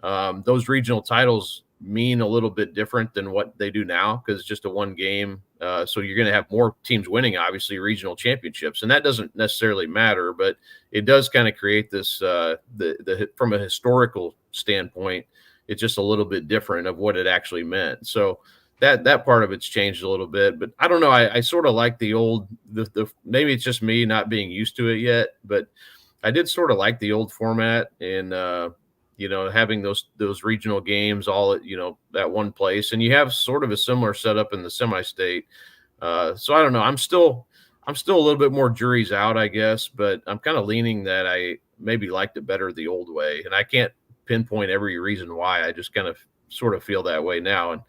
those regional titles mean a little bit different than what they do now, because it's just a 1 game. So you're going to have more teams winning, obviously, regional championships, and that doesn't necessarily matter, but it does kind of create this, from a historical standpoint, it's just a little bit different of what it actually meant. So that part of it's changed a little bit, but I don't know. I sort of like the old, maybe it's just me not being used to it yet, but I did sort of like the old format, and, having those regional games all at, that one place, and you have sort of a similar setup in the semi-state. So I don't know. I'm still a little bit more jury's out, I guess, but I'm kind of leaning that I maybe liked it better the old way, and I can't pinpoint every reason why. I just kind of sort of feel that way now, and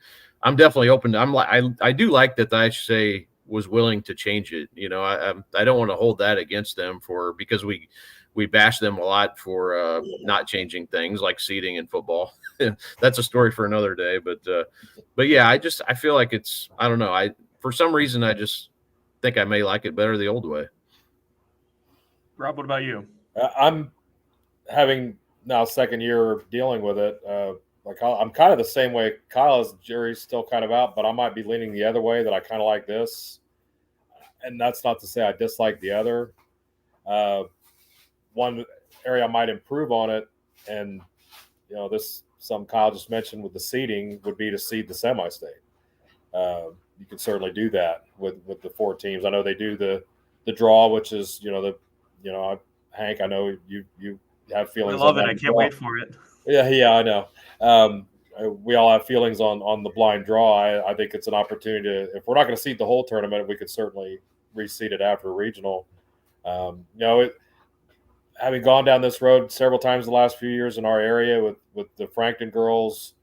I'm definitely open to, I do like that the IHSAA was willing to change it. I don't want to hold that against them because we bash them a lot for not changing things like seating in football. That's a story for another day. But yeah, I feel like I don't know. For some reason, I just think I may like it better the old way. Rob, what about you? I'm having now second year dealing with it. I'm kind of the same way. Kyle's jury's still kind of out, but I might be leaning the other way, that I kind of like this. And that's not to say I dislike the other. One area I might improve on it, and some Kyle just mentioned with the seeding, would be to seed the semi-state. You can certainly do that with the 4 teams. I know they do the draw, which is Hank, I know you have feelings. I love it. I can't wait for it. Yeah, I know. We all have feelings on the blind draw. I think it's an opportunity to, if we're not going to seed the whole tournament, we could certainly reseed it after a regional. Having gone down this road several times the last few years in our area with the Frankton girls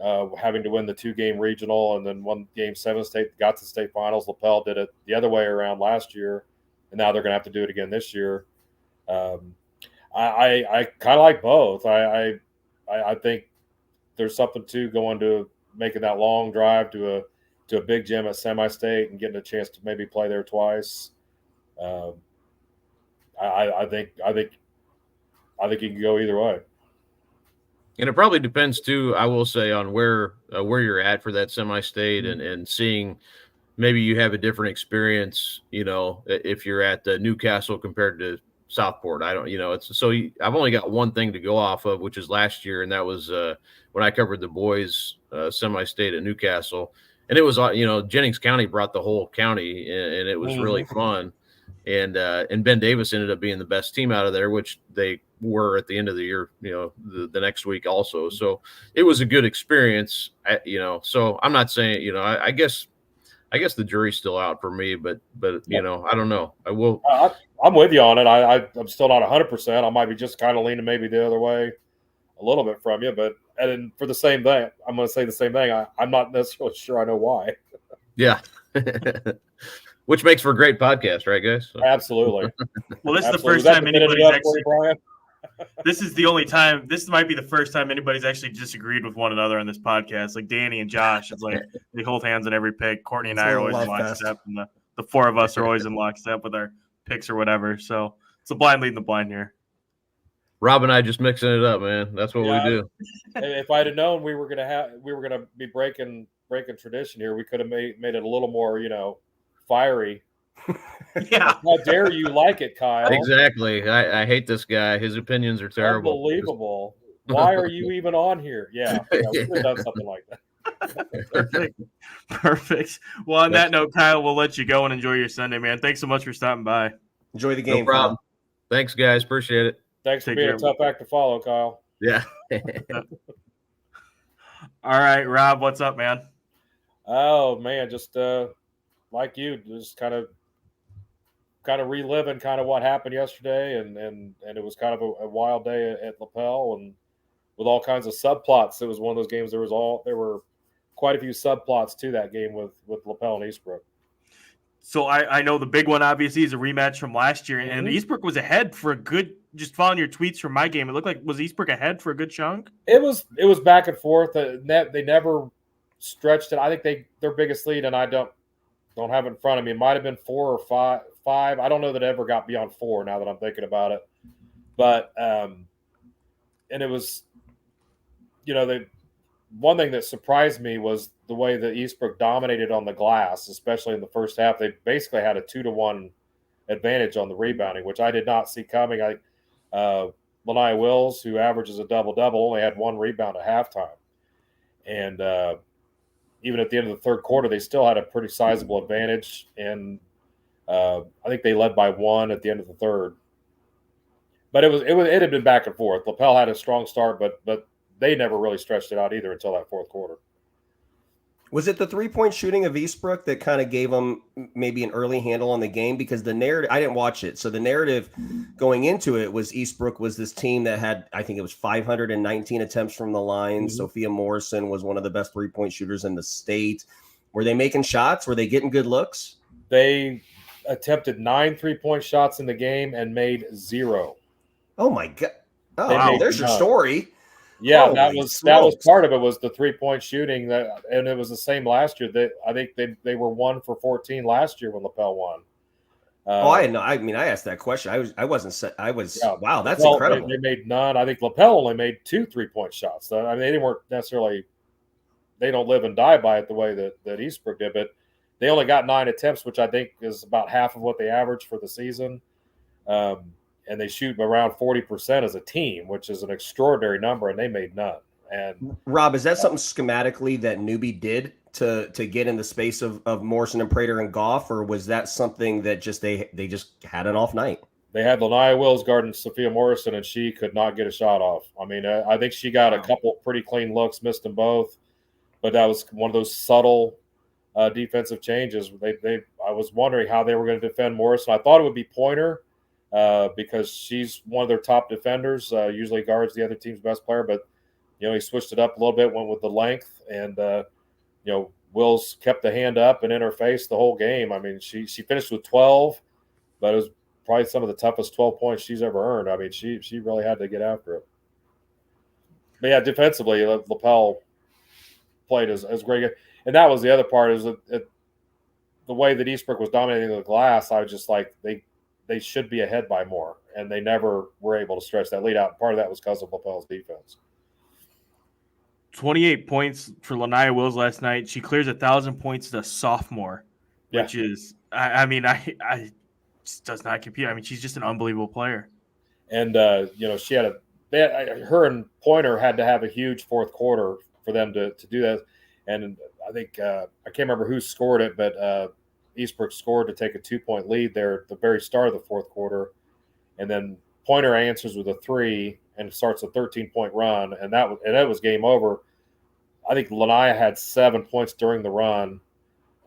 having to win the 2-game regional and then 1-game 7-state, got to state finals. Lapel did it the other way around last year, and now they're going to have to do it again this year. I kind of like both. I think there's something to going to making that long drive to a big gym at semi-state and getting a chance to maybe play there twice. I think you can go either way. And it probably depends too, I will say, on where you're at for that semi-state and seeing maybe you have a different experience, if you're at Newcastle compared to Southport. I don't, I've only got one thing to go off of, which is last year. And that was when I covered the boys semi-state at Newcastle, and it was, Jennings County brought the whole county, and it was really fun. And Ben Davis ended up being the best team out of there, which they were at the end of the year, the next week also. So it was a good experience, so I'm not saying, I guess the jury's still out for me, but I don't know. I will. I'm with you on it. I'm still not 100%. I might be just kind of leaning maybe the other way a little bit from you, but and for the same thing, I'm going to say the same thing. I'm not necessarily sure I know why. Yeah. Which makes for a great podcast, right, guys? So. Absolutely. Well, this is the first time anybody's actually. This is the only time. This might be the first time anybody's actually disagreed with one another on this podcast. Like Danny and Josh, it's like they hold hands on every pick. Courtney and I are always in lockstep, and the 4 of us are always in lockstep with our picks or whatever. So it's a blind leading the blind here. Rob and I just mixing it up, man. That's what we do. If I'd have known we were gonna be breaking tradition here, we could have made it a little more, fiery. Yeah. How dare you like it, Kyle? Exactly. I hate this guy. His opinions are terrible. Unbelievable. Why are you even on here? Yeah, we could have done something like that. Perfect. Well, on that note, Kyle, we'll let you go and enjoy your Sunday, man. Thanks so much for stopping by. Enjoy the game. No problem. Thanks, guys. Appreciate it. Thanks for being a tough act to follow, Kyle. Yeah. All right, Rob, what's up, man? Oh man, just like you, just kind of reliving kind of what happened yesterday, and it was kind of a wild day at Lapel, and with all kinds of subplots. It was one of those games. There were quite a few subplots to that game with Lapel and Eastbrook. So I know the big one obviously is a rematch from last year, and Eastbrook was ahead for a good. Just following your tweets from my game, it looked like was Eastbrook ahead for a good chunk. It was back and forth. They never stretched it. I think their biggest lead, and I don't have it in front of me. It might have been 4 or 5. I don't know that it ever got beyond 4. Now that I'm thinking about it, but and it was, the one thing that surprised me was the way that Eastbrook dominated on the glass, especially in the first half. They basically had a 2-1 advantage on the rebounding, which I did not see coming. Laniah Wills, who averages a double-double, only had 1 rebound at halftime. And even at the end of the third quarter, they still had a pretty sizable advantage. And I think they led by 1 at the end of the third. But it had been back and forth. Lapel had a strong start, but they never really stretched it out either until that fourth quarter. Was it the 3-point shooting of Eastbrook that kind of gave them maybe an early handle on the game? Because the narrative, I didn't watch it. So the narrative going into it was Eastbrook was this team that had, I think it was 519 attempts from the line. Sophia Morrison was one of the best 3-point shooters in the state. Were they making shots? Were they getting good looks? They attempted 9 3-point shots in the game and made 0. Oh my God! Oh, They wow. made There's your none. story. Yeah, Holy that was smokes. part of it, was the 3-point shooting, and it was the same last year. I think they were 1 for 14 last year when Lapel won. I know. I mean, I asked that question. I wasn't set. Yeah, wow, that's Lapel, incredible. They made none. I think Lapel only made 2 3-point shots. I mean, they weren't necessarily, they don't live and die by it the way that Eastbrook did, but they only got 9 attempts, which I think is about half of what they averaged for the season. And they shoot around 40% as a team, which is an extraordinary number, and they made none. And Rob, is that something schematically that Newbie did to get in the space of Morrison and Prater and Goff, or was that something that just they just had an off night? They had Laniah Wills guarding Sophia Morrison, and she could not get a shot off. I mean, I think she got a couple pretty clean looks, missed them both, but that was one of those subtle defensive changes. I was wondering how they were going to defend Morrison. I thought it would be Pointer because she's one of their top defenders, usually guards the other team's best player, but he switched it up a little bit, went with the length, and Wills kept the hand up and in her face the whole game. I mean, she finished with 12, but it was probably some of the toughest 12 points she's ever earned. I mean, she really had to get after it. But yeah, defensively, Lapel played as great. And that was the other part, is that the way that Eastbrook was dominating the glass, I was just like, they should be ahead by more, and they never were able to stretch that lead out. Part of that was because of Lapel's defense. 28 points for Laniah Wills last night. She clears 1,000 points as a sophomore, which is, I just does not compete. I mean, she's just an unbelievable player. And she had her and Pointer had to have a huge fourth quarter for them to do that. And I think I can't remember who scored it, but Eastbrook scored to take a 2-point lead there at the very start of the fourth quarter, and then Pointer answers with a 3 and starts a 13-point run, and that was game over. I think Laniah had 7 points during the run,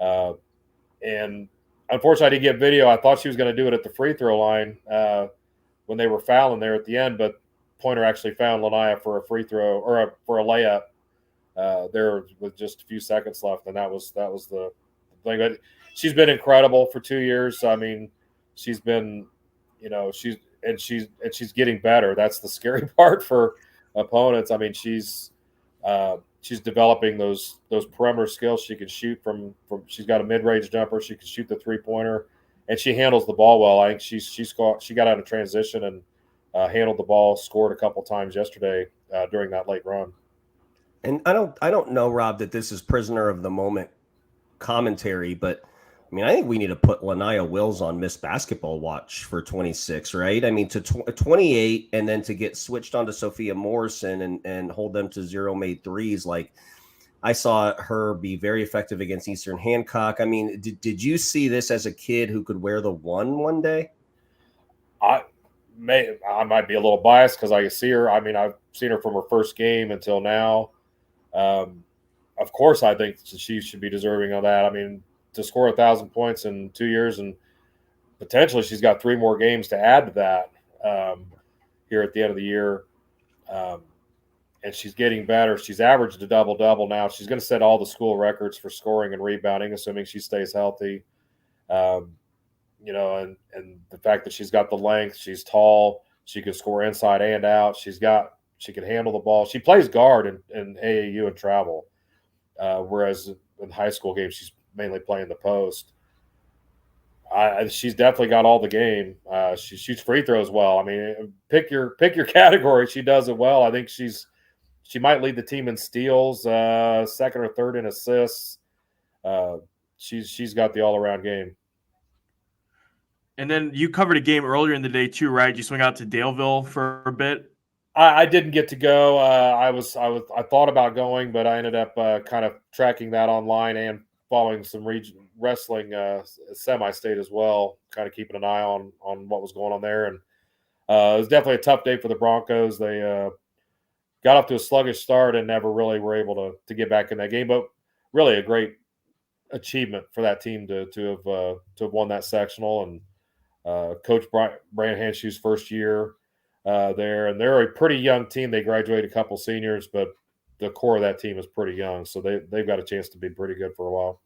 and unfortunately, I didn't get video. I thought she was going to do it at the free throw line when they were fouling there at the end, but Pointer actually found Laniah for a free throw or for a layup there with just a few seconds left, and that was the thing. But she's been incredible for 2 years. I mean, she's been, she's getting better. That's the scary part for opponents. I mean, she's developing those perimeter skills. She can shoot from she's got a mid-range jumper. She can shoot the 3-pointer, and she handles the ball well. I think she got out of transition and handled the ball, scored a couple times yesterday during that late run. And I don't know, Rob, that this is prisoner of the moment commentary, but I mean, I think we need to put Laniah Wills on Miss Basketball watch for 26, right? I mean, to 28 and then to get switched onto Sophia Morrison and hold them to 0 made threes. Like, I saw her be very effective against Eastern Hancock. I mean, did you see this as a kid who could wear the 1 one day? I might be a little biased because I see her. I mean, I've seen her from her first game until now. Of course, I think she should be deserving of that. I mean, to score 1,000 points in 2 years, and potentially she's got 3 more games to add to that here at the end of the year. And she's getting better. She's averaged a double-double now. She's going to set all the school records for scoring and rebounding, assuming she stays healthy. And the fact that she's got the length, she's tall, she can score inside and out. She can handle the ball. She plays guard in AAU and travel, whereas in high school games she's mainly playing the post. She's definitely got all the game. She shoots free throws well. I mean, pick your category. She does it well. I think she might lead the team in steals, second or third in assists. She's got the all-around game. And then you covered a game earlier in the day too, right? You swing out to Daleville for a bit. I didn't get to go. I thought about going, but I ended up kind of tracking that online and following some wrestling semi-state as well, kind of keeping an eye on what was going on there. And it was definitely a tough day for the Broncos. They got off to a sluggish start and never really were able to get back in that game. But really a great achievement for that team to have won that sectional. And Coach Brand Handshoe's first year there, and they're a pretty young team. They graduated a couple seniors, but the core of that team is pretty young, so they've got a chance to be pretty good for a while.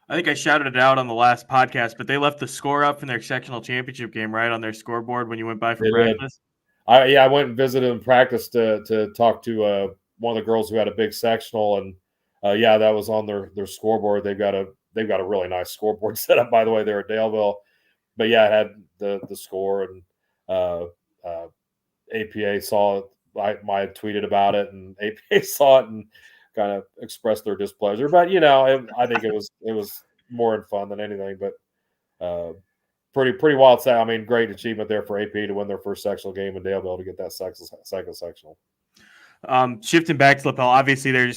I think I shouted it out on the last podcast, but they left the score up in their sectional championship game, right, on their scoreboard when you went by for They did. practice. I went and visited in practice to talk to one of the girls who had a big sectional, and that was on their scoreboard. They've got a really nice scoreboard set up, by the way. They're at Daleville, but yeah, it had the score, and APA saw it. I tweeted about it, and APA saw it and kind of expressed their displeasure. But I think it was more in fun than anything. But pretty wild. I mean, great achievement there for AP to win their first sectional game in Daleville to get that second sectional. Shifting back to Lapel, obviously they're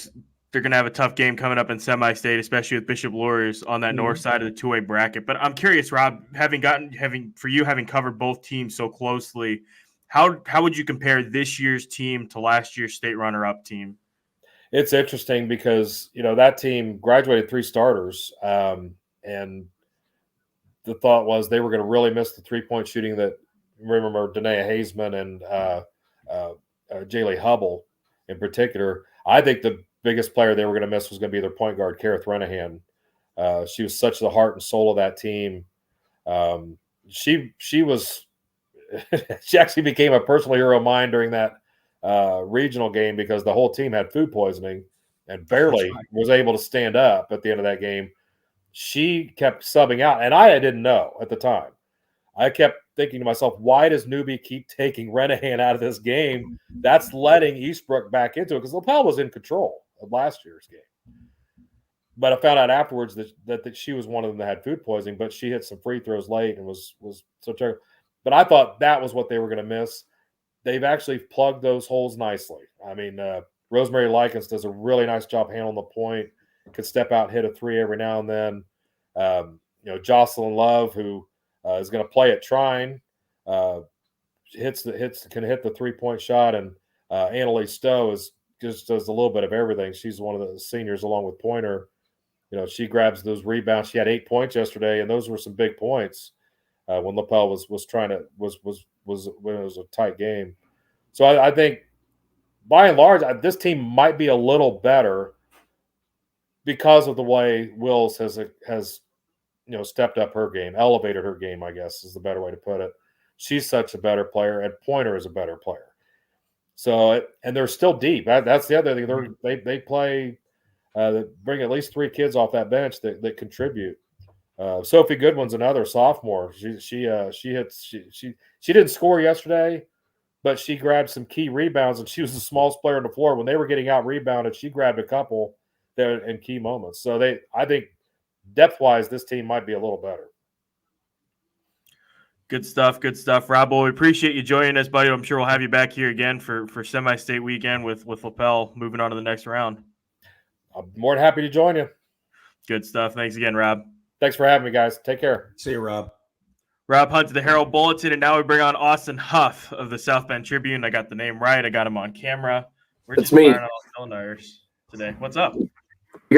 going to have a tough game coming up in semi-state, especially with Bishop Luers on that north side of the two-way bracket. But I'm curious, Rob, having covered both teams so closely, how would you compare this year's team to last year's state runner-up team? It's interesting because that team graduated 3 starters, and the thought was they were going to really miss the 3-point shooting that, remember, Danae Hazeman and Jalyn Hubble in particular. I think the biggest player they were going to miss was going to be their point guard, Kareth Renahan. She was such the heart and soul of that team. She was she actually became a personal hero of mine during that regional game because the whole team had food poisoning and barely was able to stand up at the end of that game. She kept subbing out, and I didn't know at the time. I kept thinking to myself, why does Newbie keep taking Renahan out of this game? That's letting Eastbrook back into it because Lapel was in control of last year's game. But I found out afterwards that she was one of them that had food poisoning, but she hit some free throws late and was so terrible. But I thought that was what they were going to miss. They've actually plugged those holes nicely. I mean, Rosemary Likens does a really nice job handling the point, could step out and hit a 3 every now and then. Jocelyn Love, who is going to play at Trine, can hit the 3-point shot, and Annalise Stowe just does a little bit of everything. She's one of the seniors along with Pointer. She grabs those rebounds. She had 8 points yesterday, and those were some big points when Lapel was when it was a tight game. So I think by and large this team might be a little better because of the way Wills has stepped up her game, elevated her game, I guess is the better way to put it. She's such a better player, and Pointer is a better player. So, and they're still deep. That's the other thing. They play, bring at least 3 kids off that bench that contribute. Sophie Goodwin's another sophomore. She didn't score yesterday, but she grabbed some key rebounds, and she was the smallest player on the floor. When they were getting out rebounded, she grabbed a couple there in key moments. So I think depth-wise, this team might be a little better. Good stuff, Rob. Well, we appreciate you joining us, buddy. I'm sure we'll have you back here again for semi-state weekend with Lapel moving on to the next round. I'm more than happy to join you. Good stuff. Thanks again, Rob. Thanks for having me, guys. Take care. See you, Rob. Rob Hunt to the Herald Bulletin, and now we bring on Austin Hough of the South Bend Tribune. I got the name right. I got him on camera. We're just firing on all cylinders today. What's up? You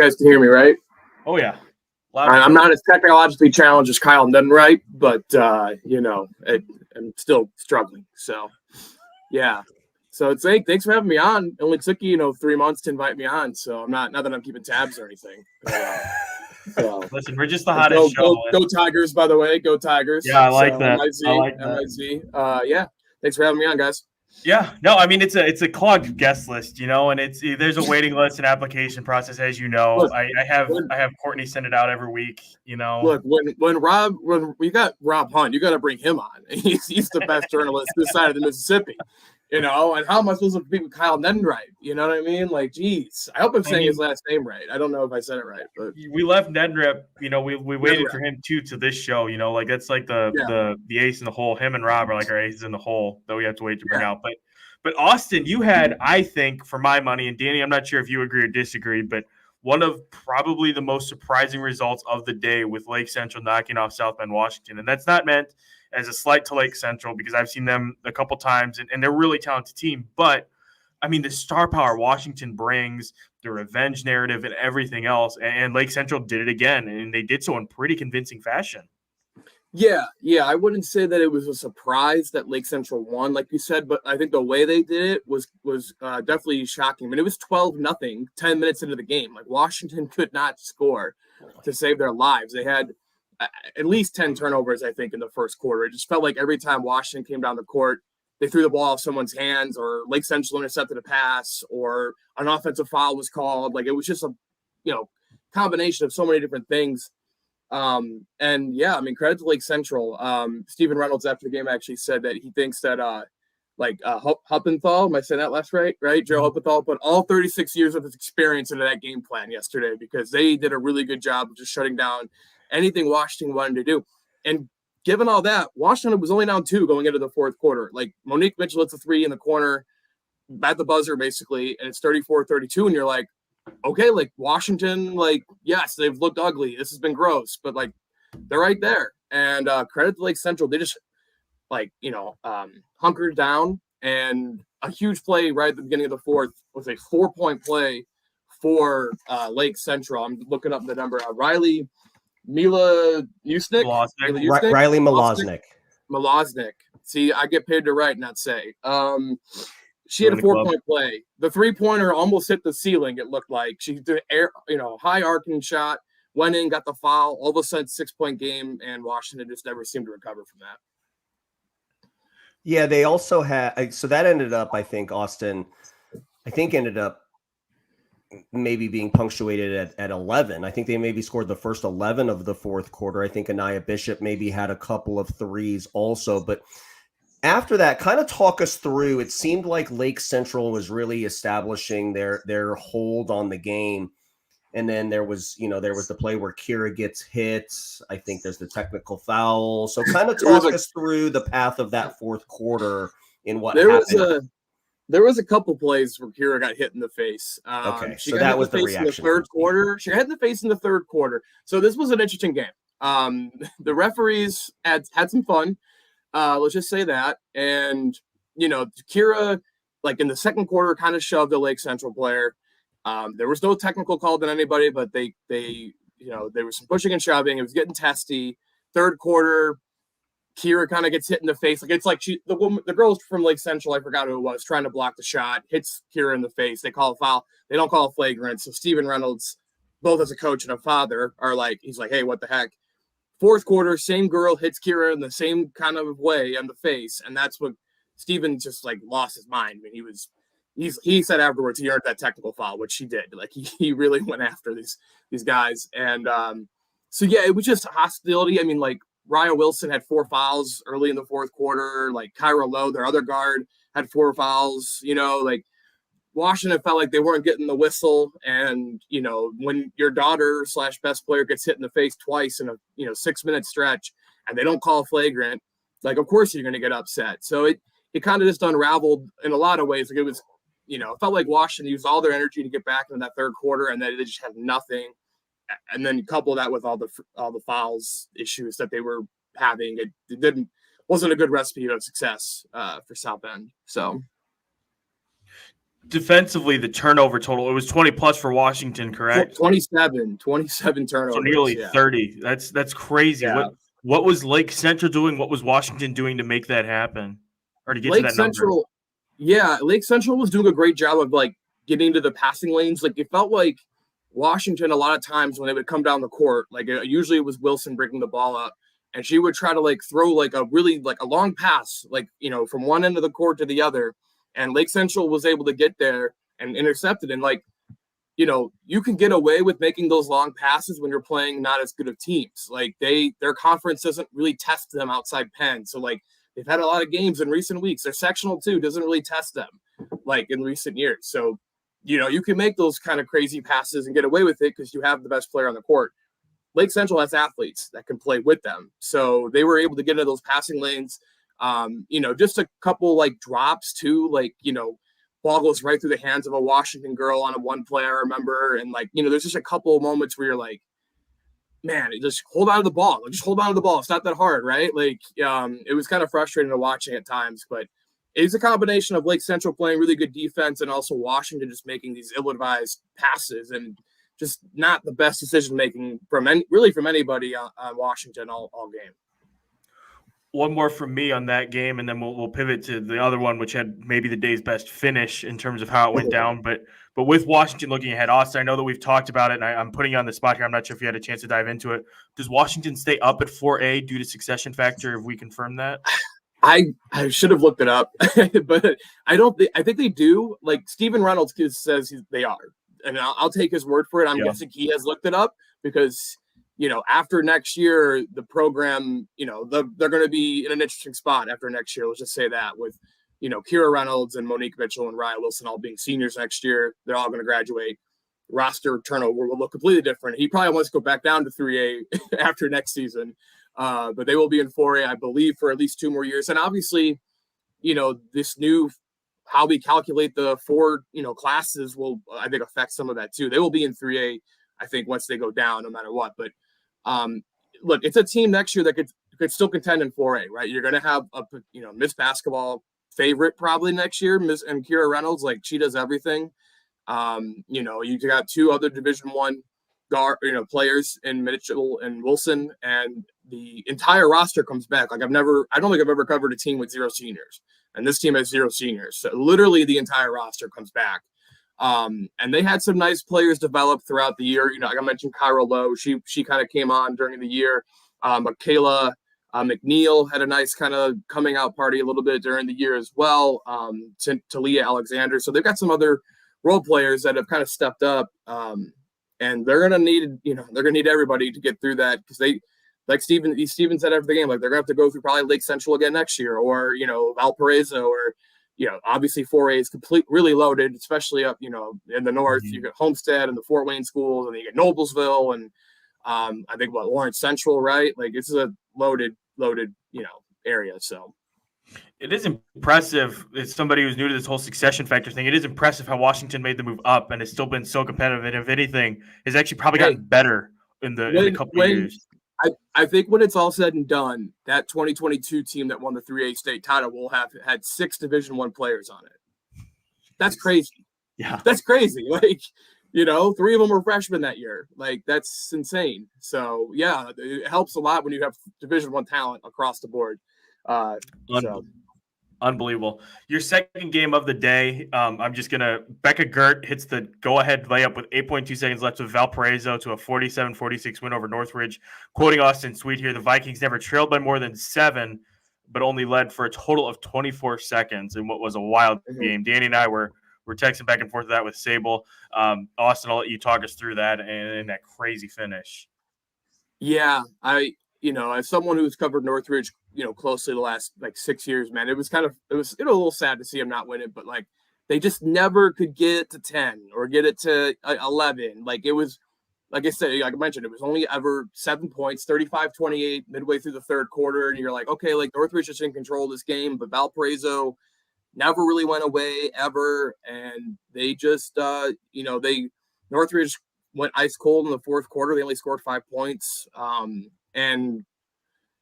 guys can hear me, right? Oh, yeah. I'm not as technologically challenged as Kyle Neddenriep, but, I'm still struggling. So, yeah. So thanks for having me on. It only took you, 3 months to invite me on. So I'm not that I'm keeping tabs or anything. So, listen, we're just the hottest show. Go Tigers, by the way. Go Tigers. Yeah, I like that. MIZ. Yeah. Thanks for having me on, guys. Yeah, no, I mean it's a clogged guest list, and there's a waiting list and application process, as you know. Look, I have Courtney send it out every week. Look, when we got Rob Hunt, you got to bring him on. He's the best journalist this side of the Mississippi. And how am I supposed to be with Kyle Neddenriep? You know what I mean? Like, geez. I hope I'm saying his last name right. I don't know if I said it right, but we left Neddenriep. We waited for him to this show. Like that's like the ace in the hole. Him and Rob are like our aces in the hole that we have to wait to bring out. But Austin, you had, I think, for my money, and Danny, I'm not sure if you agree or disagree, but one of probably the most surprising results of the day with Lake Central knocking off South Bend, Washington, and that's not meant as a slight to Lake Central because I've seen them a couple times and they're a really talented team. But, I mean, the star power Washington brings, the revenge narrative and everything else, and Lake Central did it again, and they did so in pretty convincing fashion. Yeah. I wouldn't say that it was a surprise that Lake Central won, like you said, but I think the way they did it was definitely shocking. I mean, it was 12-0, 10 minutes into the game. Like Washington could not score to save their lives. They had at least 10 turnovers, I think, in the first quarter. It just felt like every time Washington came down the court, they threw the ball off someone's hands, or Lake Central intercepted a pass, or an offensive foul was called. Like it was just a combination of so many different things. And yeah, I mean, credit to Lake Central. Stephen Reynolds after the game actually said that he thinks that Huppenthal, am I saying that last right? Joe Huppenthal put all 36 years of his experience into that game plan yesterday, because they did a really good job of just shutting down anything Washington wanted to do. And given all that, Washington was only down 2 going into the fourth quarter. Like Monique Mitchell hits a 3 in the corner at the buzzer, basically, and it's 34-32. And you're like, okay, like Washington, like, yes, they've looked ugly. This has been gross, but like they're right there. And credit to Lake Central. They just hunkered down, and a huge play right at the beginning of the fourth was a 4-point play for Lake Central. I'm looking up the number. Riley Milosnik. Riley Milosnik. See, I get paid to write, not say. She had a 4-point play. The 3-pointer almost hit the ceiling, it looked like. She did high arcing shot, went in, got the foul, all of a sudden 6-point game, and Washington just never seemed to recover from that. Yeah, they also had, so that ended up, I think, Austin, ended up maybe being punctuated at 11. I think they maybe scored the first 11 of the fourth quarter. I think Anaya Bishop maybe had a couple of threes also, but after that, kind of talk us through, it seemed like Lake Central was really establishing their hold on the game. And then there was the play where Kira gets hit. I think there's the technical foul. So kind of talk us through the path of that fourth quarter in what happened. There was a couple plays where Kira got hit in the face. Okay, so that was the reaction. In the third quarter. She got hit in the face in the third quarter. So this was an interesting game. The referees had some fun. Let's just say that. And, Kira, like in the second quarter, kind of shoved a Lake Central player. There was no technical called on anybody, but they there was some pushing and shoving. It was getting testy. Third quarter, Kira kind of gets hit in the face. Like it's like the girl from Lake Central, I forgot who it was, trying to block the shot, hits Kira in the face. They call a foul. They don't call a flagrant. So Stephen Reynolds, both as a coach and a father, he's like, hey, what the heck? Fourth quarter, same girl hits Kira in the same kind of way on the face, and that's what Stephen just like lost his mind. I mean, he said afterwards he earned that technical foul, which he did. Like he really went after these guys, and so yeah, it was just hostility. I mean, like Raya Wilson had 4 fouls early in the fourth quarter. Like Kyra Lowe, their other guard, had 4 fouls. Like Washington felt like they weren't getting the whistle, and when your daughter / best player gets hit in the face twice in a 6-minute stretch, and they don't call a flagrant, like of course you're going to get upset. So it kind of just unraveled in a lot of ways. Like it was, it felt like Washington used all their energy to get back into that third quarter, and then they just had nothing. And then couple that with all the fouls issues that they were having, it wasn't a good recipe of success for South Bend. So. Defensively, the turnover total, it was 20 plus for Washington, correct? 27 turnovers. So nearly 30. That's crazy. Yeah. What was Lake Central doing? What was Washington doing to make that happen? Or to get to that number? Yeah, Lake Central was doing a great job of like getting to the passing lanes. Like it felt like Washington a lot of times when they would come down the court, like usually it was Wilson breaking the ball up, and she would try to like throw like a really like a long pass, like from one end of the court to the other. And Lake Central was able to get there and intercept it. And like, you can get away with making those long passes when you're playing not as good of teams. Like their conference doesn't really test them outside Penn. So like they've had a lot of games in recent weeks. Their sectional too doesn't really test them like in recent years. So, you can make those kind of crazy passes and get away with it because you have the best player on the court. Lake Central has athletes that can play with them. So they were able to get into those passing lanes. Just a couple like drops too, like, ball goes right through the hands of a Washington girl on a one play, I remember. And like, there's just a couple of moments where you're like, man, just hold on to the ball. Just hold on to the ball. It's not that hard, right? Like, it was kind of frustrating to watching at times, but it's a combination of Lake Central playing really good defense and also Washington just making these ill-advised passes and just not the best decision-making from anybody on Washington all game. One more from me on that game, and then we'll pivot to the other one, which had maybe the day's best finish in terms of how it went down. But with Washington looking ahead, Austin, I know that we've talked about it, and I'm putting you on the spot here. I'm not sure if you had a chance to dive into it. Does Washington stay up at 4A due to succession factor? Have we confirmed that? I should have looked it up, but I think they do. Like Stephen Reynolds says they are, and I'll take his word for it. I'm guessing he has looked it up because, after next year, the program, they're going to be in an interesting spot after next year. Let's just say that with, Kira Reynolds and Monique Mitchell and Ryan Wilson all being seniors next year, they're all going to graduate. Roster turnover will look completely different. He probably wants to go back down to 3A after next season. But they will be in 4A, I believe, for at least 2 more years. And obviously, this new how we calculate the 4, classes will, I think, affect some of that too. They will be in 3A, I think, once they go down, no matter what. But look, it's a team next year that could still contend in 4A, right? You're going to have a Miss Basketball favorite probably next year, Miss and Kira Reynolds, like she does everything. You got 2 other Division I guard, players in Mitchell and Wilson, and the entire roster comes back. Like I don't think I've ever covered a team with 0 seniors, and this team has 0 seniors. So literally the entire roster comes back. And they had some nice players develop throughout the year. Like I mentioned, Kyra Lowe, she kind of came on during the year. Michaela McNeil had a nice kind of coming out party a little bit during the year as well. Talia Alexander. So they've got some other role players that have kind of stepped up. And they're gonna need everybody to get through that because they, like Steven said after the game, like they're gonna have to go through probably Lake Central again next year, or Valparaiso, or obviously 4A is really loaded, especially up in the north. You get Homestead and the Fort Wayne schools, and then you get Noblesville and I think Lawrence Central, right? Like this is a loaded area. So it is impressive. As somebody who's new to this whole succession factor thing, it is impressive how Washington made the move up and has still been so competitive. And if anything, has actually probably gotten better in the couple of years. I think when it's all said and done, that 2022 team that won the 3A state title will have had 6 Division I players on it. That's crazy. Yeah, that's crazy. Like, 3 of them were freshmen that year. Like, that's insane. So yeah, it helps a lot when you have Division I talent across the board. Unbelievable. Your second game of the day, Becca Gerdt hits the go-ahead layup with 8.2 seconds left with Valparaiso to a 47-46 win over Northridge. Quoting Austin Sweet here, the Vikings never trailed by more than 7, but only led for a total of 24 seconds in what was a wild game. Danny and I were texting back and forth with that with Sable. Austin, I'll let you talk us through that and that crazy finish. Yeah, as someone who's covered Northridge, closely the last 6 years, man, it was a little sad to see them not win it, but they just never could get it to 10 or get it to 11. Like it was, like I said, like I mentioned, it was only ever 7 points, 35-28 midway through the third quarter. And you're like, okay, Northridge is in control of this game, but Valparaiso never really went away ever. And they just, Northridge went ice cold in the fourth quarter. They only scored 5 points. And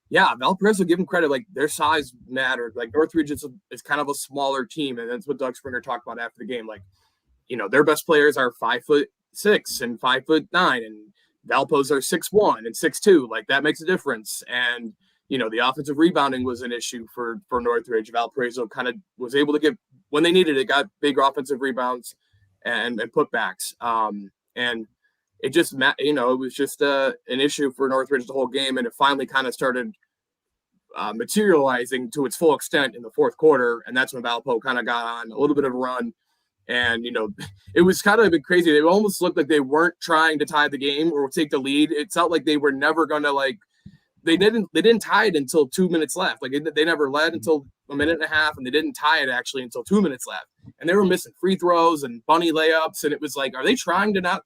yeah, Valparaiso, give them credit. Their size mattered. Northridge is kind of a smaller team. And that's what Doug Springer talked about after the game. Their best players are 5'6" and 5'9", and Valpos are 6'1" and 6'2". That makes a difference. And, the offensive rebounding was an issue for Northridge. Valparaiso kind of was able to get, when they needed it, got big offensive rebounds and putbacks. And it just, it was just an issue for Northridge the whole game, and it finally kind of started materializing to its full extent in the fourth quarter, and that's when Valpo kind of got on a little bit of a run, and it was kind of a bit crazy. They almost looked like they weren't trying to tie the game or take the lead. It felt like they were never going to they didn't tie it until 2 minutes left. They never led until a minute and a half, and they didn't tie it actually until 2 minutes left. And they were missing free throws and bunny layups. And it was are they trying to not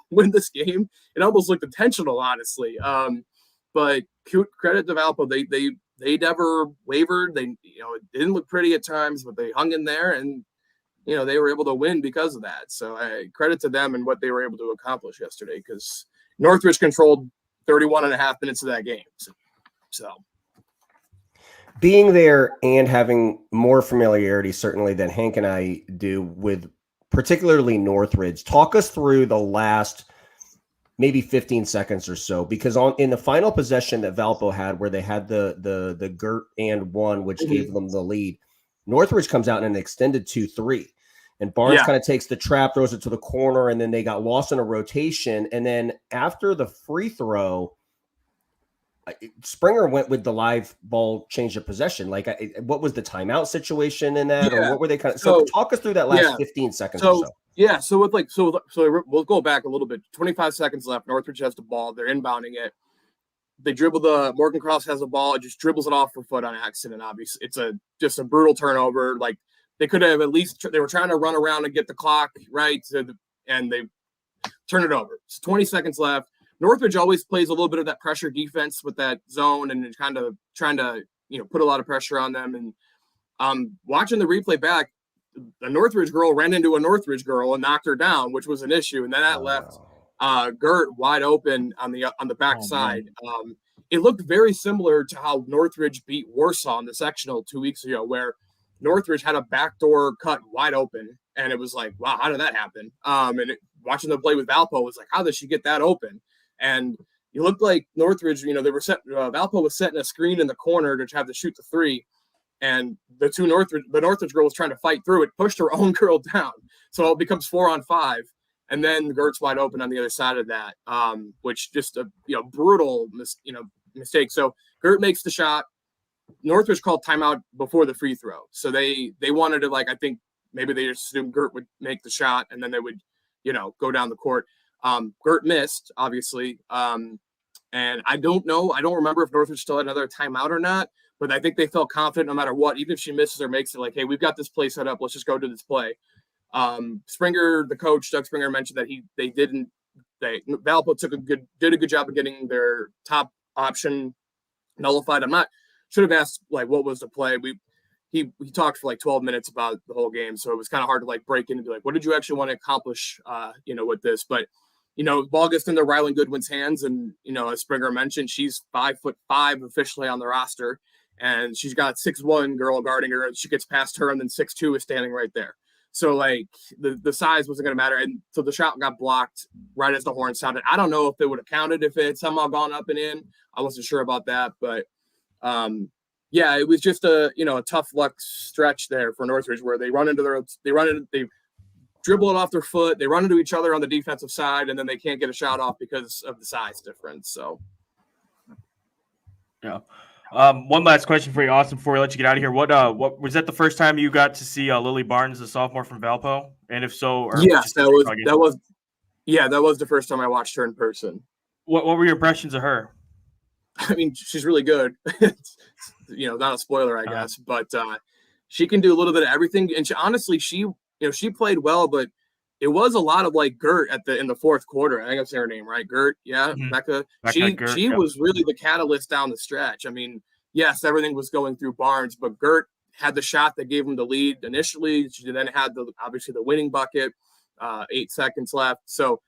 win this game? It almost looked intentional, honestly. But credit to Valpo. They never wavered. They, it didn't look pretty at times, but they hung in there, and, they were able to win because of that. So credit to them and what they were able to accomplish yesterday, because Northridge controlled 31 and a half minutes of that game. So being there and having more familiarity, certainly, than Hank and I do with particularly Northridge, talk us through the last maybe 15 seconds or so, because in the final possession that Valpo had, where they had the Gerdt and 1, which gave them the lead, Northridge comes out in an extended 2-3. And Barnes kind of takes the trap, throws it to the corner, and then they got lost in a rotation. And then after the free throw, Springer went with the live ball change of possession. Like, what was the timeout situation in that, or what were they kind of? So talk us through that last 15 seconds or so. Yeah, so we'll go back a little bit. 25 seconds left. Northridge has the ball. They're inbounding it. They dribble Morgan Cross has the ball. It just dribbles it off her foot on accident. Obviously, it's just a brutal turnover. Like, they could have at least they were trying to run around and get the clock right, and they turn it over. It's 20 seconds left. Northridge always plays a little bit of that pressure defense with that zone and kind of trying to put a lot of pressure on them. And watching the replay back, a Northridge girl ran into a Northridge girl and knocked her down, which was an issue. And then that left Gerdt wide open on the back side. It looked very similar to how Northridge beat Warsaw in the sectional 2 weeks ago, where Northridge had a backdoor cut wide open, and it was like, wow, how did that happen? Watching the play with Valpo was like, how did she get that open? And you looked like Northridge, they were Valpo was setting a screen in the corner to have to shoot the 3, and the Northridge girl was trying to fight through it, pushed her own girl down, so it becomes 4-on-5, and then Gert's wide open on the other side of that, which just a brutal mistake. So Gerdt makes the shot. Northridge called timeout before the free throw. So they wanted to, I think maybe they just assumed Gerdt would make the shot and then they would, go down the court. Gerdt missed, obviously. And I don't remember if Northridge still had another timeout or not, but I think they felt confident no matter what, even if she misses or makes it, like, hey, we've got this play set up. Let's just go to this play. Springer, the coach, Doug Springer, mentioned that Valpo did a good job of getting their top option nullified. Should have asked what was the play. He talked for 12 minutes about the whole game, so it was kind of hard to break in and be like, what did you actually want to accomplish with this? But ball gets into Rylan Goodwin's hands, and as Springer mentioned, she's 5'5" officially on the roster, and she's got 6'1" girl guarding her, and she gets past her, and then 6'2" is standing right there. So the size wasn't going to matter, and so the shot got blocked right as the horn sounded. I don't know if it would have counted if it had somehow gone up and in. I wasn't sure about that, but it was just a tough luck stretch there for Northridge, where they dribble it off their foot, they run into each other on the defensive side, and then they can't get a shot off because of the size difference. So, yeah. One last question for you, Austin, before we let you get out of here. What was that the first time you got to see Lily Barnes, the sophomore from Valpo? And if so, yes, that was the first time I watched her in person. What were your impressions of her? I mean, she's really good. Not a spoiler, I guess, but she can do a little bit of everything. And she played well, but it was a lot of Gerdt in the fourth quarter. I think I'm saying her name right, Gerdt. Yeah, Mm-hmm. Becca. Gerdt, she was really the catalyst down the stretch. I mean, yes, everything was going through Barnes, but Gerdt had the shot that gave him the lead initially. She then had obviously the winning bucket. 8 seconds left, so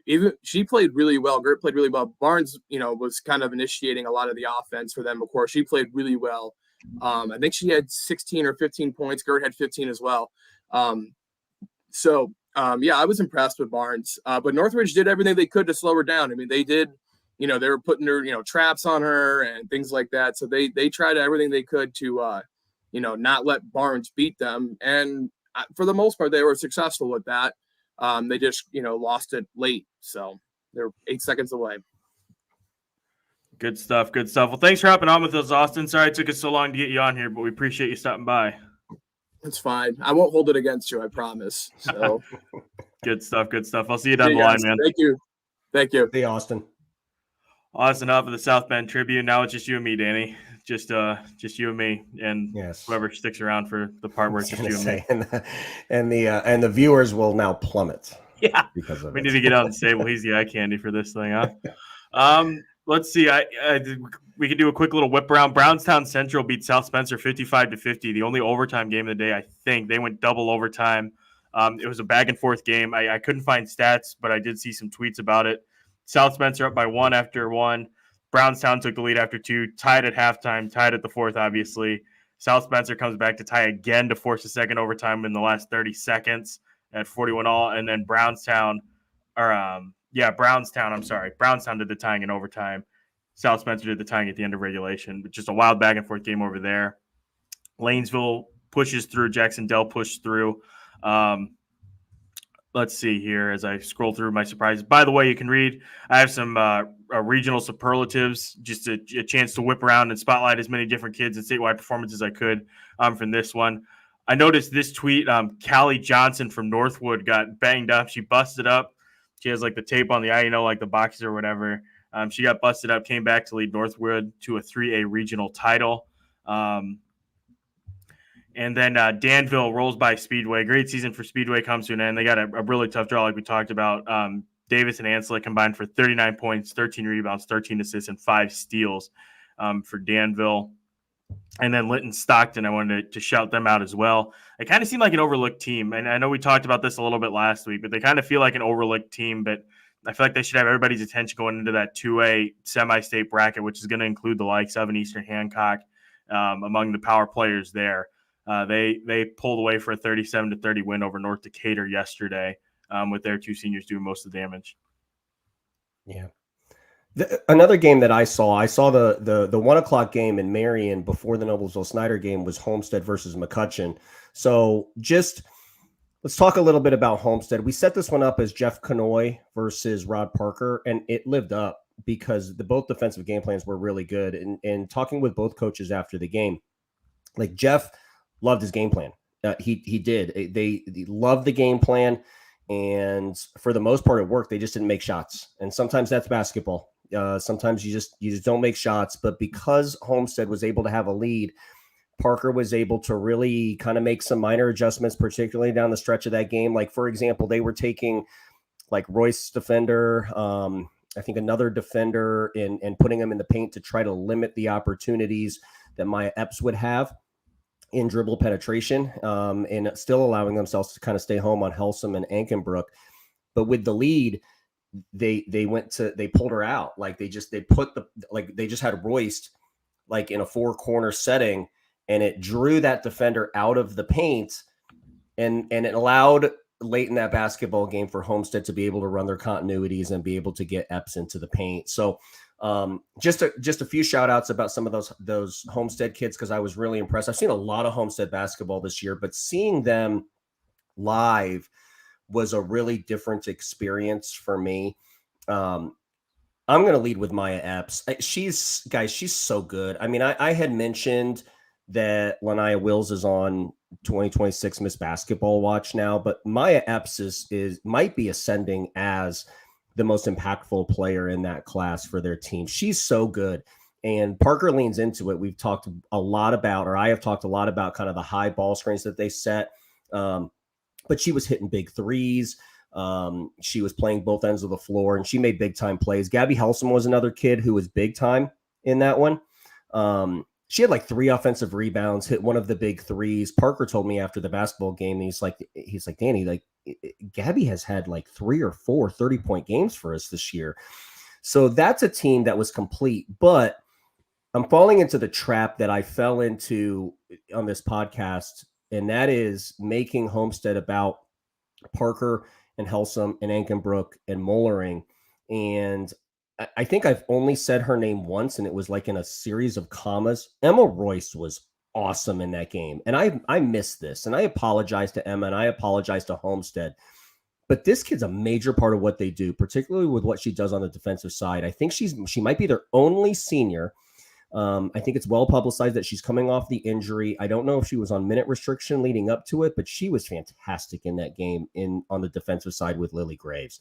even she played really well. Gerdt played really well. Barnes, was kind of initiating a lot of the offense for them. Of course, she played really well. I think she had 16 or 15 points. Gerdt had 15 as well. I was impressed with Barnes. But Northridge did everything they could to slow her down. I mean, they did, they were putting her, traps on her and things like that. So they tried everything they could to, not let Barnes beat them. And for the most part, they were successful with that. They just, lost it late. So they're 8 seconds away. Good stuff. Good stuff. Well, thanks for hopping on with us, Austin. Sorry it took us so long to get you on here, but we appreciate you stopping by. It's fine. I won't hold it against you. I promise. So Good stuff. Good stuff. I'll see you down the line, man. Thank you. Hey, Austin. Austin Huff of the South Bend Tribune. Now it's just you and me, Danny. Just you and me, and whoever sticks around for the part where it's just you and me. And the viewers will now plummet. Yeah, because of we need to get out and say, well, he's the eye candy for this thing, huh? Let's see. We could do a quick little whip around. Brownstown Central beat South Spencer 55-50. The only overtime game of the day, I think. They went double overtime. It was a back and forth game. I couldn't find stats, but I did see some tweets about it. South Spencer up by 1 after 1. Brownstown took the lead after 2, tied at halftime, tied at the fourth, obviously. South Spencer comes back to tie again to force a second overtime in the last 30 seconds at 41 all. And then Brownstown. I'm sorry. Brownstown did the tying in overtime. South Spencer did the tying at the end of regulation. But just a wild back and forth game over there. Lanesville pushes through. Jackson Dell pushed through. Let's see here as I scroll through my surprises. By the way, you can read. I have some regional superlatives, just a chance to whip around and spotlight as many different kids and statewide performances as I could from this one. I noticed this tweet. Callie Johnson from Northwood got banged up. She busted up. She has like the tape on the eye, like the boxes or whatever. She got busted up, came back to lead Northwood to a 3A regional title. And then Danville rolls by Speedway. Great season for Speedway comes to an end. They got a really tough draw like we talked about. Davidson and Ansela combined for 39 points, 13 rebounds, 13 assists, and 5 steals for Danville. And then Linton Stockton, I wanted to shout them out as well. They kind of seem like an overlooked team. And I know we talked about this a little bit last week, but they kind of feel like an overlooked team. But I feel like they should have everybody's attention going into that 2A semi-state bracket, which is going to include the likes of an Eastern Hancock among the power players there. They pulled away for a 37-30 win over North Decatur yesterday with their 2 seniors doing most of the damage. Yeah. Another game that I saw the 1 o'clock game in Marion before the Noblesville Snider game was Homestead versus McCutcheon. So let's talk a little bit about Homestead. We set this one up as Jeff Canoy versus Rod Parker, and it lived up because both defensive game plans were really good. And talking with both coaches after the game, like Jeff loved his game plan. He did. They loved the game plan, and for the most part, it worked. They just didn't make shots, and sometimes that's basketball. Sometimes you just don't make shots. But because Homestead was able to have a lead, Parker was able to really kind of make some minor adjustments, particularly down the stretch of that game. Like, for example, they were taking like Royce defender, I think another defender, and putting them in the paint to try to limit the opportunities that Maya Epps would have in dribble penetration, and still allowing themselves to kind of stay home on Helsum and Ankenbrook. But with the lead, they pulled her out. Like they just had Royce like in a 4-corner setting, and it drew that defender out of the paint, and it allowed late in that basketball game for Homestead to be able to run their continuities and be able to get Epps into the paint. So just a few shout outs about some of those Homestead kids, because I was really impressed. I've seen a lot of Homestead basketball this year, but seeing them live was a really different experience for me. I'm going to lead with Maya Epps. She's so good. I mean, I had mentioned that Laniah Wills is on 2026 Miss Basketball Watch now, but Maya Epps might be ascending as the most impactful player in that class for their team. She's so good. And Parker leans into it. We've talked a lot about, or I have talked a lot about kind of the high ball screens that they set. But she was hitting big threes. She was playing both ends of the floor, and she made big time plays. Gabby Helsum was another kid who was big time in that one. She had like 3 offensive rebounds, hit one of the big threes. Parker told me after the basketball game, he's like, Danny, like Gabby has had like 3 or 4 30-point games for us this year. So that's a team that was complete. But I'm falling into the trap that I fell into on this podcast, and that is making Homestead about Parker and Helsum and Ankenbrook and Mollering. And I think I've only said her name once, and it was like in a series of commas. Emma Royce was awesome in that game. And I missed this, and I apologize to Emma, and I apologize to Homestead. But this kid's a major part of what they do, particularly with what she does on the defensive side. I think she might be their only senior. I think it's well publicized that she's coming off the injury. I don't know if she was on minute restriction leading up to it, but she was fantastic in that game on the defensive side with Lily Graves.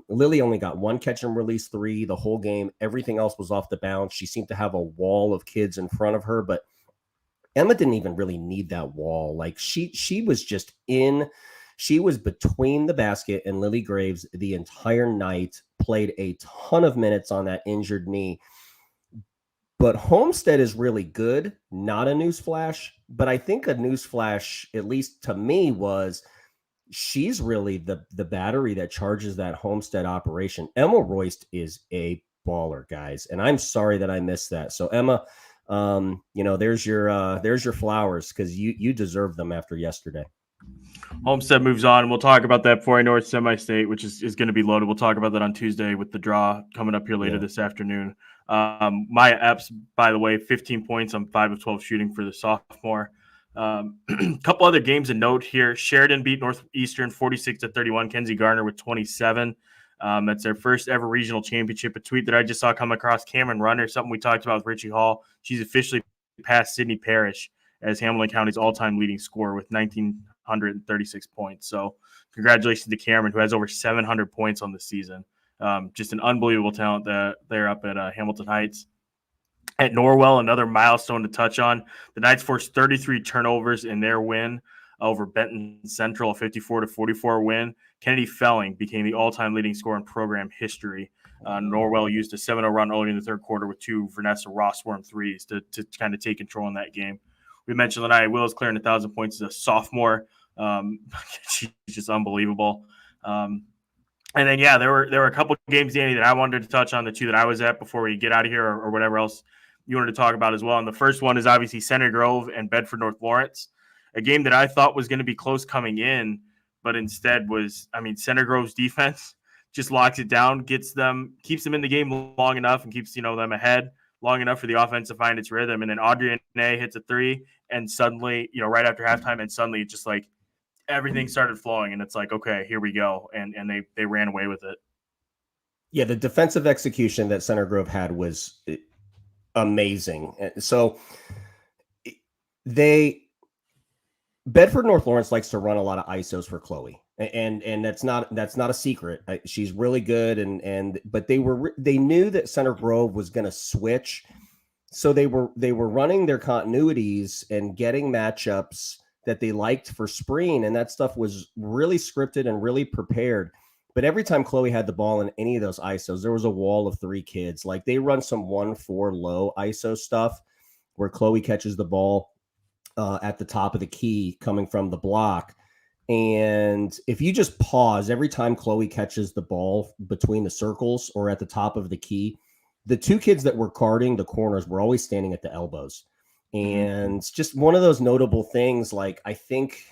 Lily only got 1 catch and release 3 the whole game. Everything else was off the bounce. She seemed to have a wall of kids in front of her, but Emma didn't even really need that wall. Like she was just she was between the basket and Lily Graves the entire night, played a ton of minutes on that injured knee. But Homestead is really good. Not a newsflash, but I think a newsflash, at least to me, was she's really the battery that charges that Homestead operation. Emma Royce is a baller, guys, and I'm sorry that I missed that. So Emma, there's your flowers, because you deserve them after yesterday. Homestead moves on, and we'll talk about that 4A North semi-state, which is going to be loaded. We'll talk about that on Tuesday with the draw coming up here later this afternoon. Maya Epps, by the way, 15 points on 5 of 12 shooting for the sophomore. A couple other games of note here. Sheridan beat Northeastern 46-31. Kenzie Garner with 27. That's their first ever regional championship. A tweet that I just saw come across, Cameron Runner, something we talked about with Richie Hall. She's officially passed Sydney Parrish as Hamilton County's all-time leading scorer with 1,936 points. So congratulations to Cameron, who has over 700 points on the season. Just an unbelievable talent there up at Hamilton Heights. At Norwell, another milestone to touch on. The Knights forced 33 turnovers in their win over Benton Central, a 54-44 win. Kennedy Felling became the all-time leading scorer in program history. Norwell used a 7-0 run early in the third quarter with 2 Vanessa Rossworm threes to kind of take control in that game. We mentioned Laniah Wills clearing 1,000 points as a sophomore. She's just unbelievable. And then, yeah, there were a couple games, Danny, that I wanted to touch on, the 2 that I was at before we get out of here or whatever else you wanted to talk about as well. And the first one is obviously Center Grove and Bedford North Lawrence, a game that I thought was going to be close coming in, but instead was, Center Grove's defense just locks it down, keeps them in the game long enough and keeps, them ahead long enough for the offense to find its rhythm. And then Audrey hits a 3 and suddenly, right after halftime, and suddenly it's just like everything started flowing and it's like, okay, here we go. And they ran away with it. Yeah, the defensive execution that Center Grove had was amazing. So Bedford North Lawrence likes to run a lot of ISOs for Chloe. And that's not a secret. She's really good, but they knew that Center Grove was going to switch, so they were running their continuities and getting matchups that they liked for spring, and that stuff was really scripted and really prepared. But every time Chloe had the ball in any of those ISOs, there was a wall of 3 kids. Like they run some 1-4 low ISO stuff where Chloe catches the ball at the top of the key coming from the block. And if you just pause every time Chloe catches the ball between the circles or at the top of the key, the 2 kids that were guarding the corners were always standing at the elbows. And just one of those notable things, like I think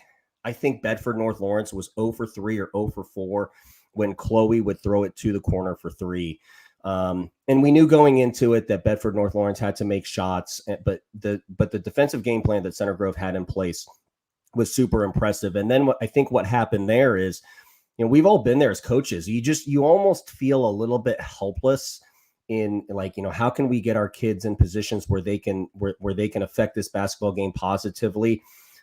Bedford North Lawrence was 0 for 3 or 0 for 4 when Chloe would throw it to the corner for 3. And we knew going into it that Bedford North Lawrence had to make shots, but the defensive game plan that Center Grove had in place was super impressive. And then what happened there is, we've all been there as coaches. You almost feel a little bit helpless in like, how can we get our kids in positions where they can affect this basketball game positively?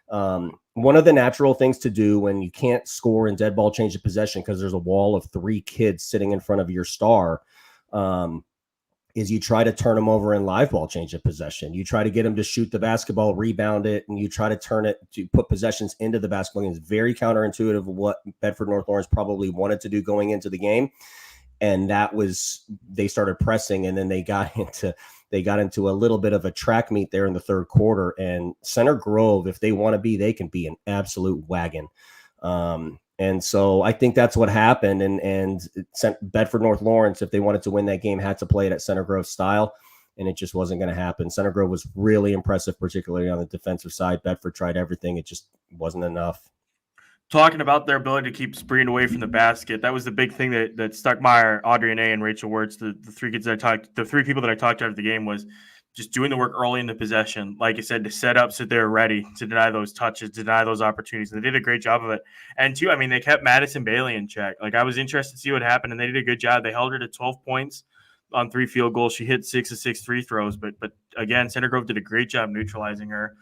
One of the natural things to do when you can't score in dead ball change of possession because there's a wall of 3 kids sitting in front of your star, is you try to turn them over in live ball change of possession. You try to get them to shoot the basketball, rebound it, and you try to turn it to put possessions into the basketball game. It's very counterintuitive of what Bedford North Lawrence probably wanted to do going into the game. And that was, they started pressing, and then they got into a little bit of a track meet there in the third quarter. And Center Grove, if they want to be, they can be an absolute wagon. And so I think that's what happened. And Bedford North Lawrence, if they wanted to win that game, had to play it at Center Grove style, and it just wasn't going to happen. Center Grove was really impressive, particularly on the defensive side. Bedford tried everything. It just wasn't enough. Talking about their ability to keep Spreen away from the basket, that was the big thing that stuck Audrey and Rachel Wirtz, the 3 kids the 3 people that I talked to after the game, was just doing the work early in the possession. Like I said, to set up so they're ready to deny those touches, deny those opportunities. And they did a great job of it. And 2, they kept Madison Bailey in check. Like, I was interested to see what happened, and they did a good job. They held her to 12 points on 3 field goals. She hit 6 of 6 free throws. But again, Center Grove did a great job neutralizing her.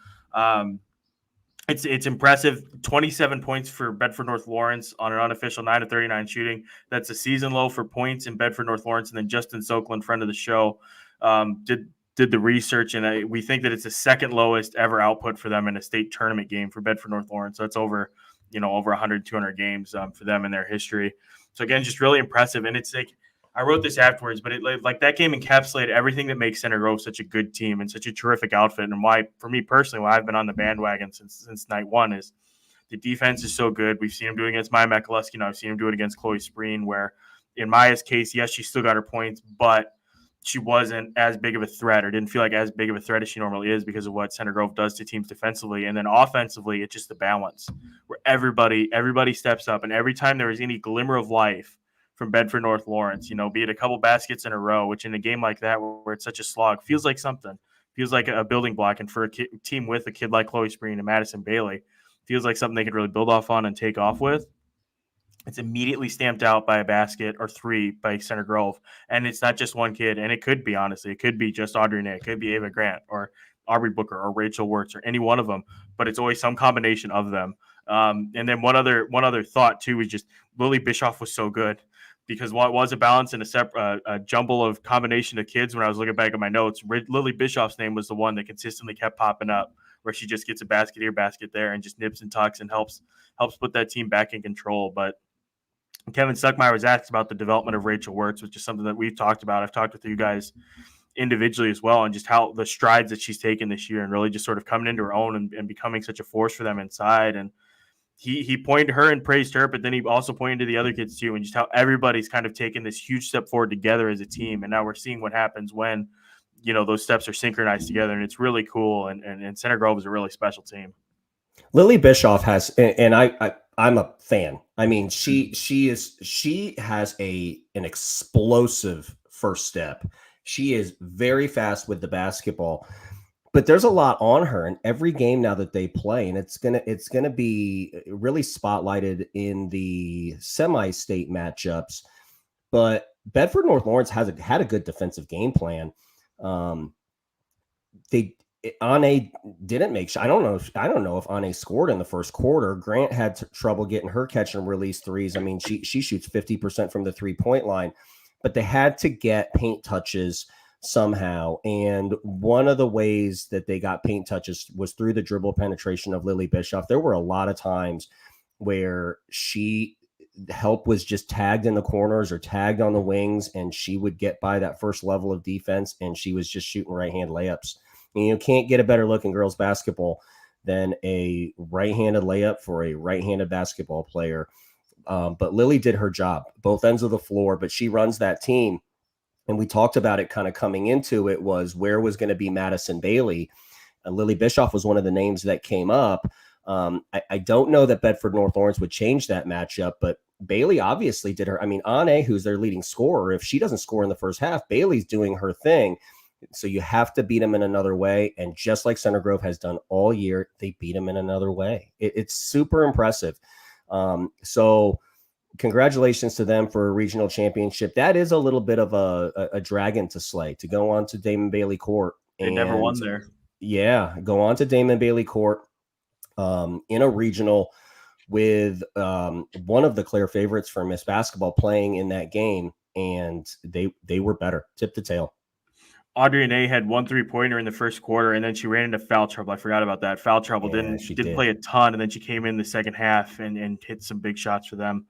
It's impressive. 27 points for Bedford North Lawrence on an unofficial 9 of 39 shooting. That's a season low for points in Bedford North Lawrence. And then Justin Soklin, friend of the show, did the research, and we think that it's the second lowest ever output for them in a state tournament game for Bedford North Lawrence. So that's over 100, 200 games for them in their history. So again, just really impressive. And it's like, I wrote this afterwards, but that game encapsulated everything that makes Center Grove such a good team and such a terrific outfit. And why, for me personally, why I've been on the bandwagon since night one is the defense is so good. We've seen him do it against Maya McAlusky. I've seen him do it against Chloe Spreen, where in Maya's case, yes, she still got her points, but she wasn't as big of a threat, or didn't feel like as big of a threat as she normally is because of what Center Grove does to teams defensively. And then offensively, it's just the balance where everybody steps up. And every time there is any glimmer of life from Bedford North Lawrence, be it a couple baskets in a row, which in a game like that where it's such a slog, feels like something, feels like a building block. And for a team with a kid like Chloe Spreen and Madison Bailey, feels like something they could really build off on and take off with. It's immediately stamped out by a basket or 3 by Center Grove. And it's not just one kid. And it could be, honestly, it could be just Audrey Nay, it could be Ava Grant or Aubrey Booker or Rachel Wirtz or any one of them, but it's always some combination of them. And then one other thought too is just Lily Bischoff was so good, because while it was a balance and a jumble of combination of kids, when I was looking back at my notes, Lily Bischoff's name was the one that consistently kept popping up, where she just gets a basket here, basket there, and just nips and tucks and helps put that team back in control. But Kevin Stuckmeyer was asked about the development of Rachel Wirtz, which is something that we've talked about. I've talked with you guys individually as well, and just how the strides that she's taken this year and really just sort of coming into her own and becoming such a force for them inside. And he pointed to her and praised her, but then he also pointed to the other kids too, and just how everybody's kind of taken this huge step forward together as a team. And now we're seeing what happens when, those steps are synchronized together, and it's really cool. And Center Grove is a really special team. Lily Bischoff has, and I'm a fan. I mean, she has an explosive first step. She is very fast with the basketball, but there's a lot on her in every game now that they play, and it's gonna be really spotlighted in the semi-state matchups. But Bedford North Lawrence had a good defensive game plan. Ane didn't make. I don't know if Ane scored in the first quarter. Grant had trouble getting her catch and release threes. I mean, she shoots 50% from the 3-point line, but they had to get paint touches somehow. And one of the ways that they got paint touches was through the dribble penetration of Lily Bischoff. There were a lot of times where help was just tagged in the corners or tagged on the wings, and she would get by that first level of defense, and she was just shooting right-hand layups. And you can't get a better look in girls basketball than a right-handed layup for a right-handed basketball player. But Lily did her job, both ends of the floor, but she runs that team. And we talked about it kind of coming into it, was where was going to be Madison Bailey. Lily Bischoff was one of the names that came up. I don't know that Bedford North Lawrence would change that matchup, but Bailey obviously did her. I mean, Ane, who's their leading scorer, if she doesn't score in the first half, Bailey's doing her thing. So you have to beat them in another way. And just like Center Grove has done all year, they beat them in another way. It's super impressive. So congratulations to them for a regional championship. That is a little bit of a dragon to slay, to go on to Damon Bailey Court. They never won there. Yeah, go on to Damon Bailey Court in a regional with one of the clear favorites for Miss Basketball playing in that game, and they were better, tip to tail. Audrey Nay had 1 3-pointer in the first quarter, and then she ran into foul trouble. I forgot about that. Foul trouble. She didn't play a ton, and then she came in the second half and hit some big shots for them.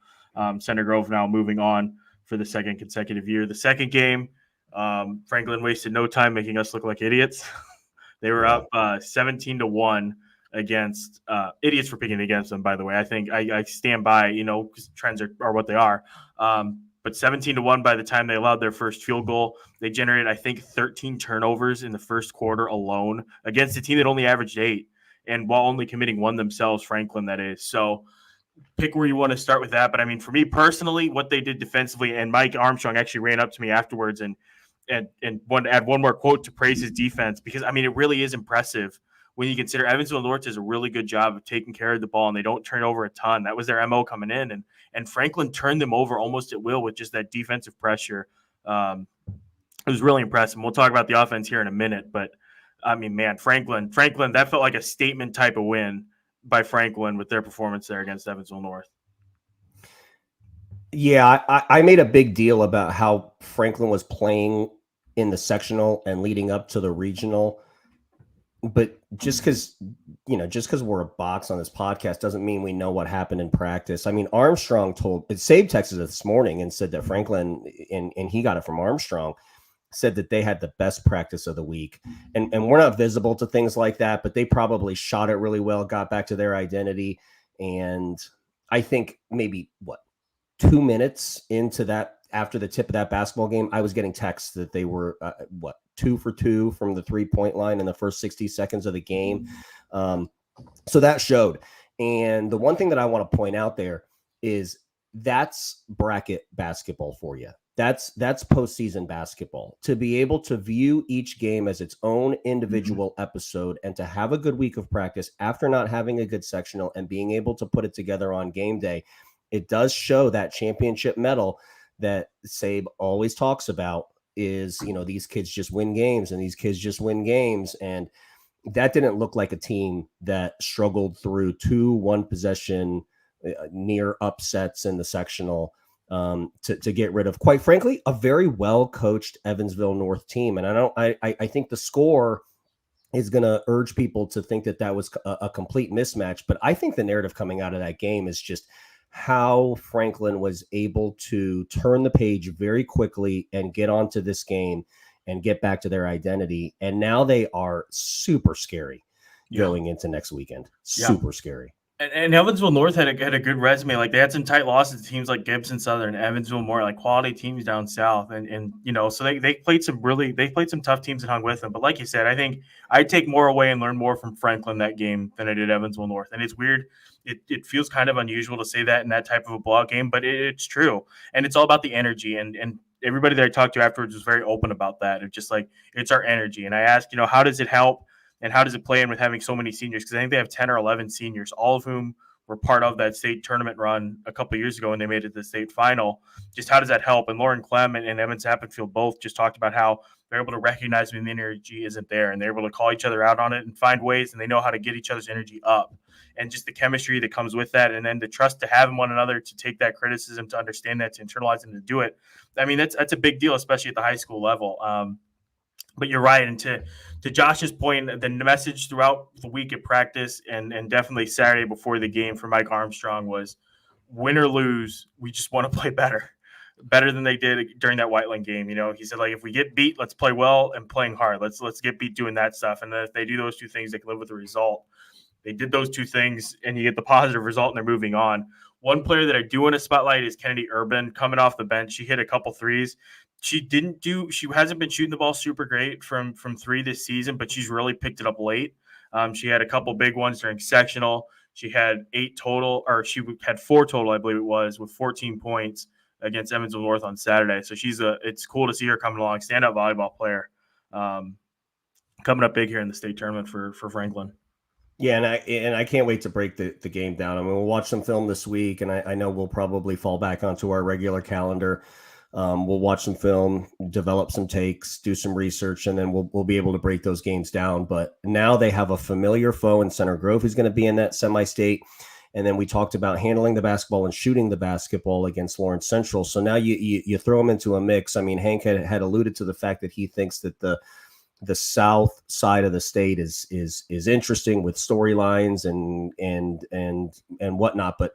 Center Grove now moving on for the second consecutive year. The second game, Franklin wasted no time making us look like idiots. They were up 17-1 against idiots for picking against them, by the way. I think I stand by, because trends are what they are. But 17-1 by the time they allowed their first field goal. They generated, I think, 13 turnovers in the first quarter alone against a team that only averaged 8, and while only committing 1 themselves, Franklin, that is. So pick where you want to start with that. But I mean, for me personally, what they did defensively, and Mike Armstrong actually ran up to me afterwards and wanted to add one more quote to praise his defense, because I mean, it really is impressive when you consider Evansville North does a really good job of taking care of the ball, and they don't turn over a ton. That was their MO coming in, and Franklin turned them over almost at will with just that defensive pressure. It was really impressive. And we'll talk about the offense here in a minute, but I mean, man, Franklin, that felt like a statement type of win by Franklin with their performance there against Evansville North. Yeah, I made a big deal about how Franklin was playing in the sectional and leading up to the regional. But just because we're a box on this podcast doesn't mean we know what happened in practice. I mean, Armstrong Save texted this morning and said that Franklin, and he got it from Armstrong, said that they had the best practice of the week. And we're not visible to things like that, but they probably shot it really well, got back to their identity. And I think maybe 2 minutes into that after the tip of that basketball game, I was getting texts that they were 2 for 2 from the 3-point line in the first 60 seconds of the game. So that showed. And the one thing that I want to point out there is that's bracket basketball for you. That's postseason basketball. To be able to view each game as its own individual episode and to have a good week of practice after not having a good sectional and being able to put it together on game day, it does show that championship medal that Sabe always talks about is, these kids just win games and these kids just win games. And that didn't look like a team that struggled through 2 one-possession near upsets in the sectional to get rid of, quite frankly, a very well-coached Evansville North team. And I think the score is going to urge people to think that was a complete mismatch. But I think the narrative coming out of that game is just how Franklin was able to turn the page very quickly and get onto this game and get back to their identity. And now they are super scary going into next weekend. Super scary. And Evansville North had a good resume. Like, they had some tight losses to teams like Gibson Southern, Evansville more, like quality teams down south. And so they played some tough teams and hung with them. But like you said, I think I'd take more away and learn more from Franklin that game than I did Evansville North. And it's weird. It feels kind of unusual to say that in that type of a blowout game, but it's true. And it's all about the energy. And everybody that I talked to afterwards was very open about that. It's just like, it's our energy. And I asked, how does it help? And how does it play in with having so many seniors? Because I think they have 10 or 11 seniors, all of whom were part of that state tournament run a couple of years ago when they made it to the state final. Just how does that help? And Lauren Clem and Evans Appenfield both just talked about how they're able to recognize when the energy isn't there, and they're able to call each other out on it and find ways, and they know how to get each other's energy up. And just the chemistry that comes with that, and then the trust to have in one another, to take that criticism, to understand that, to internalize and to do it. I mean, that's a big deal, especially at the high school level. But you're right. And to Josh's point, the message throughout the week at practice and definitely Saturday before the game for Mike Armstrong was, win or lose, we just want to play better than they did during that Whiteland game. He said, like, if we get beat, let's play well and playing hard. Let's get beat doing that stuff. And then if they do those 2 things, they can live with the result. They did those 2 things, and you get the positive result, and they're moving on. One player that I do want to spotlight is Kennedy Urban coming off the bench. She hit a couple threes. She hasn't been shooting the ball super great from 3 this season, but she's really picked it up late. She had a couple big ones during sectional. She had 8 total, or she had 4 total, I believe it was, with 14 points against Evansville North on Saturday. So it's cool to see her coming along, stand-up volleyball player, coming up big here in the state tournament for Franklin. Yeah, and I can't wait to break the game down. I mean, we'll watch some film this week, and I know we'll probably fall back onto our regular calendar. We'll watch some film, develop some takes, do some research, and then we'll be able to break those games down. But now they have a familiar foe in Center Grove who's going to be in that semi-state. And then we talked about handling the basketball and shooting the basketball against Lawrence Central. So now you throw them into a mix. I mean, Hank had alluded to the fact that he thinks that the south side of the state is interesting with storylines and whatnot, but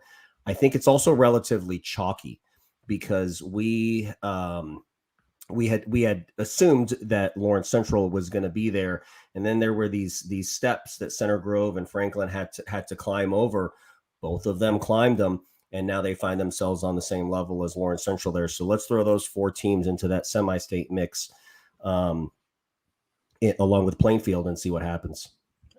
I think it's also relatively chalky because we had assumed that Lawrence Central was going to be there, and then there were these steps that Center Grove and Franklin had to climb over. Both of them climbed them, and now they find themselves on the same level as Lawrence Central there. So let's throw those 4 teams into that semi-state mix. Along with Plainfield, and see what happens.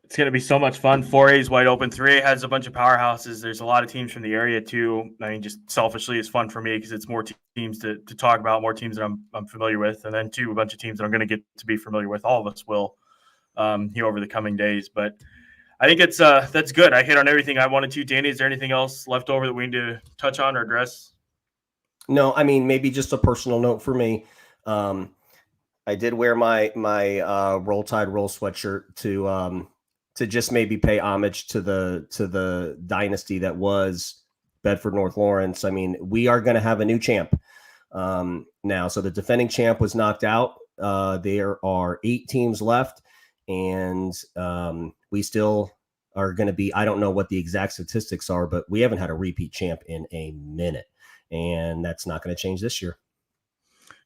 It's going to be so much fun. 4A is wide open. 3A has a bunch of powerhouses. There's a lot of teams from the area too. I mean, just selfishly, it's fun for me because it's more teams to talk about, more teams that I'm familiar with, and then a bunch of teams that I'm going to get to be familiar with. All of us will here over the coming days. But I think that's good. I hit on everything I wanted to. Danny, is there anything else left over that we need to touch on or address? No, I mean, maybe just a personal note for me. I did wear my Roll Tide Roll sweatshirt to just maybe pay homage to the dynasty that was Bedford North Lawrence. I mean, we are going to have a new champ now. So the defending champ was knocked out. There are 8 teams left, and we still are going to be, I don't know what the exact statistics are, but we haven't had a repeat champ in a minute, and that's not going to change this year.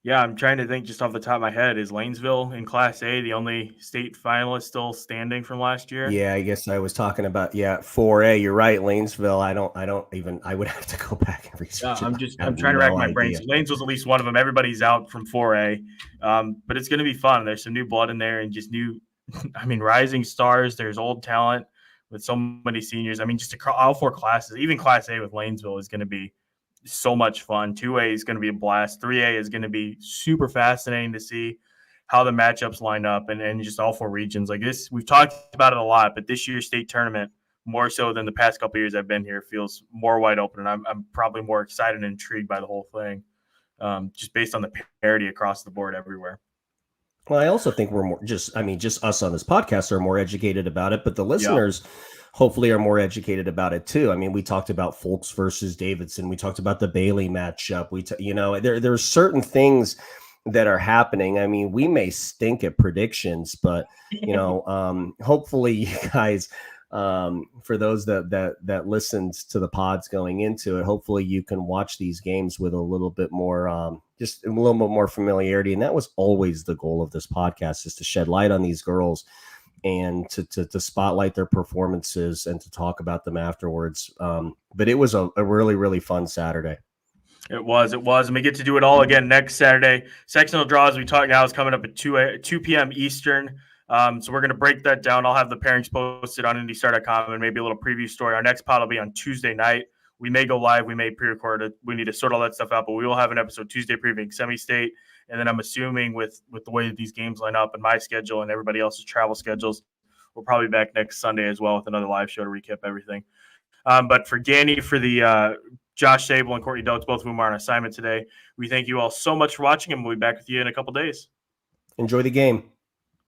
Yeah, I'm trying to think just off the top of my head. Is Lanesville in Class A the only state finalist still standing from last year? Yeah, I guess I was talking about 4A. You're right, Lanesville. I would have to go back and research. I'm trying to rack my brain. So Lanesville's at least one of them. Everybody's out from 4A, but it's going to be fun. There's some new blood in there and just new, rising stars. There's old talent with so many seniors. Just all 4 classes, even Class A with Lanesville is going to be so much fun. 2A is going to be a blast. 3A is going to be super fascinating to see how the matchups line up and just all 4 regions. Like this, we've talked about it a lot, but this year's state tournament, more so than the past couple of years I've been here, feels more wide open, and I'm probably more excited and intrigued by the whole thing, just based on the parity across the board everywhere. Well, I also think we're more just us on this podcast are more educated about it, but the listeners hopefully are more educated about it too. We talked about Fulks versus Davidson. We talked about the Bailey matchup. There's certain things that are happening. We may stink at predictions, but hopefully you guys, for those that listens to the pods going into it, hopefully you can watch these games with a little bit more, just a little bit more familiarity. And that was always the goal of this podcast, is to shed light on these girls and to spotlight their performances and to talk about them afterwards. But it was a really, really fun Saturday. It was. And we get to do it all again next Saturday. Sectional draws, we talk now, is coming up at 2 p.m. Eastern. So we're going to break that down. I'll have the pairings posted on IndyStar.com and maybe a little preview story. Our next pod will be on Tuesday night. We may go live. We may pre-record it. We need to sort all that stuff out, but we will have an episode Tuesday previewing semi-state. And then I'm assuming with the way that these games line up and my schedule and everybody else's travel schedules, we'll probably be back next Sunday as well with another live show to recap everything. But for Ganny, for the Josh Sable and Courtney Dotes, both of whom are on assignment today, we thank you all so much for watching, and we'll be back with you in a couple days. Enjoy the game.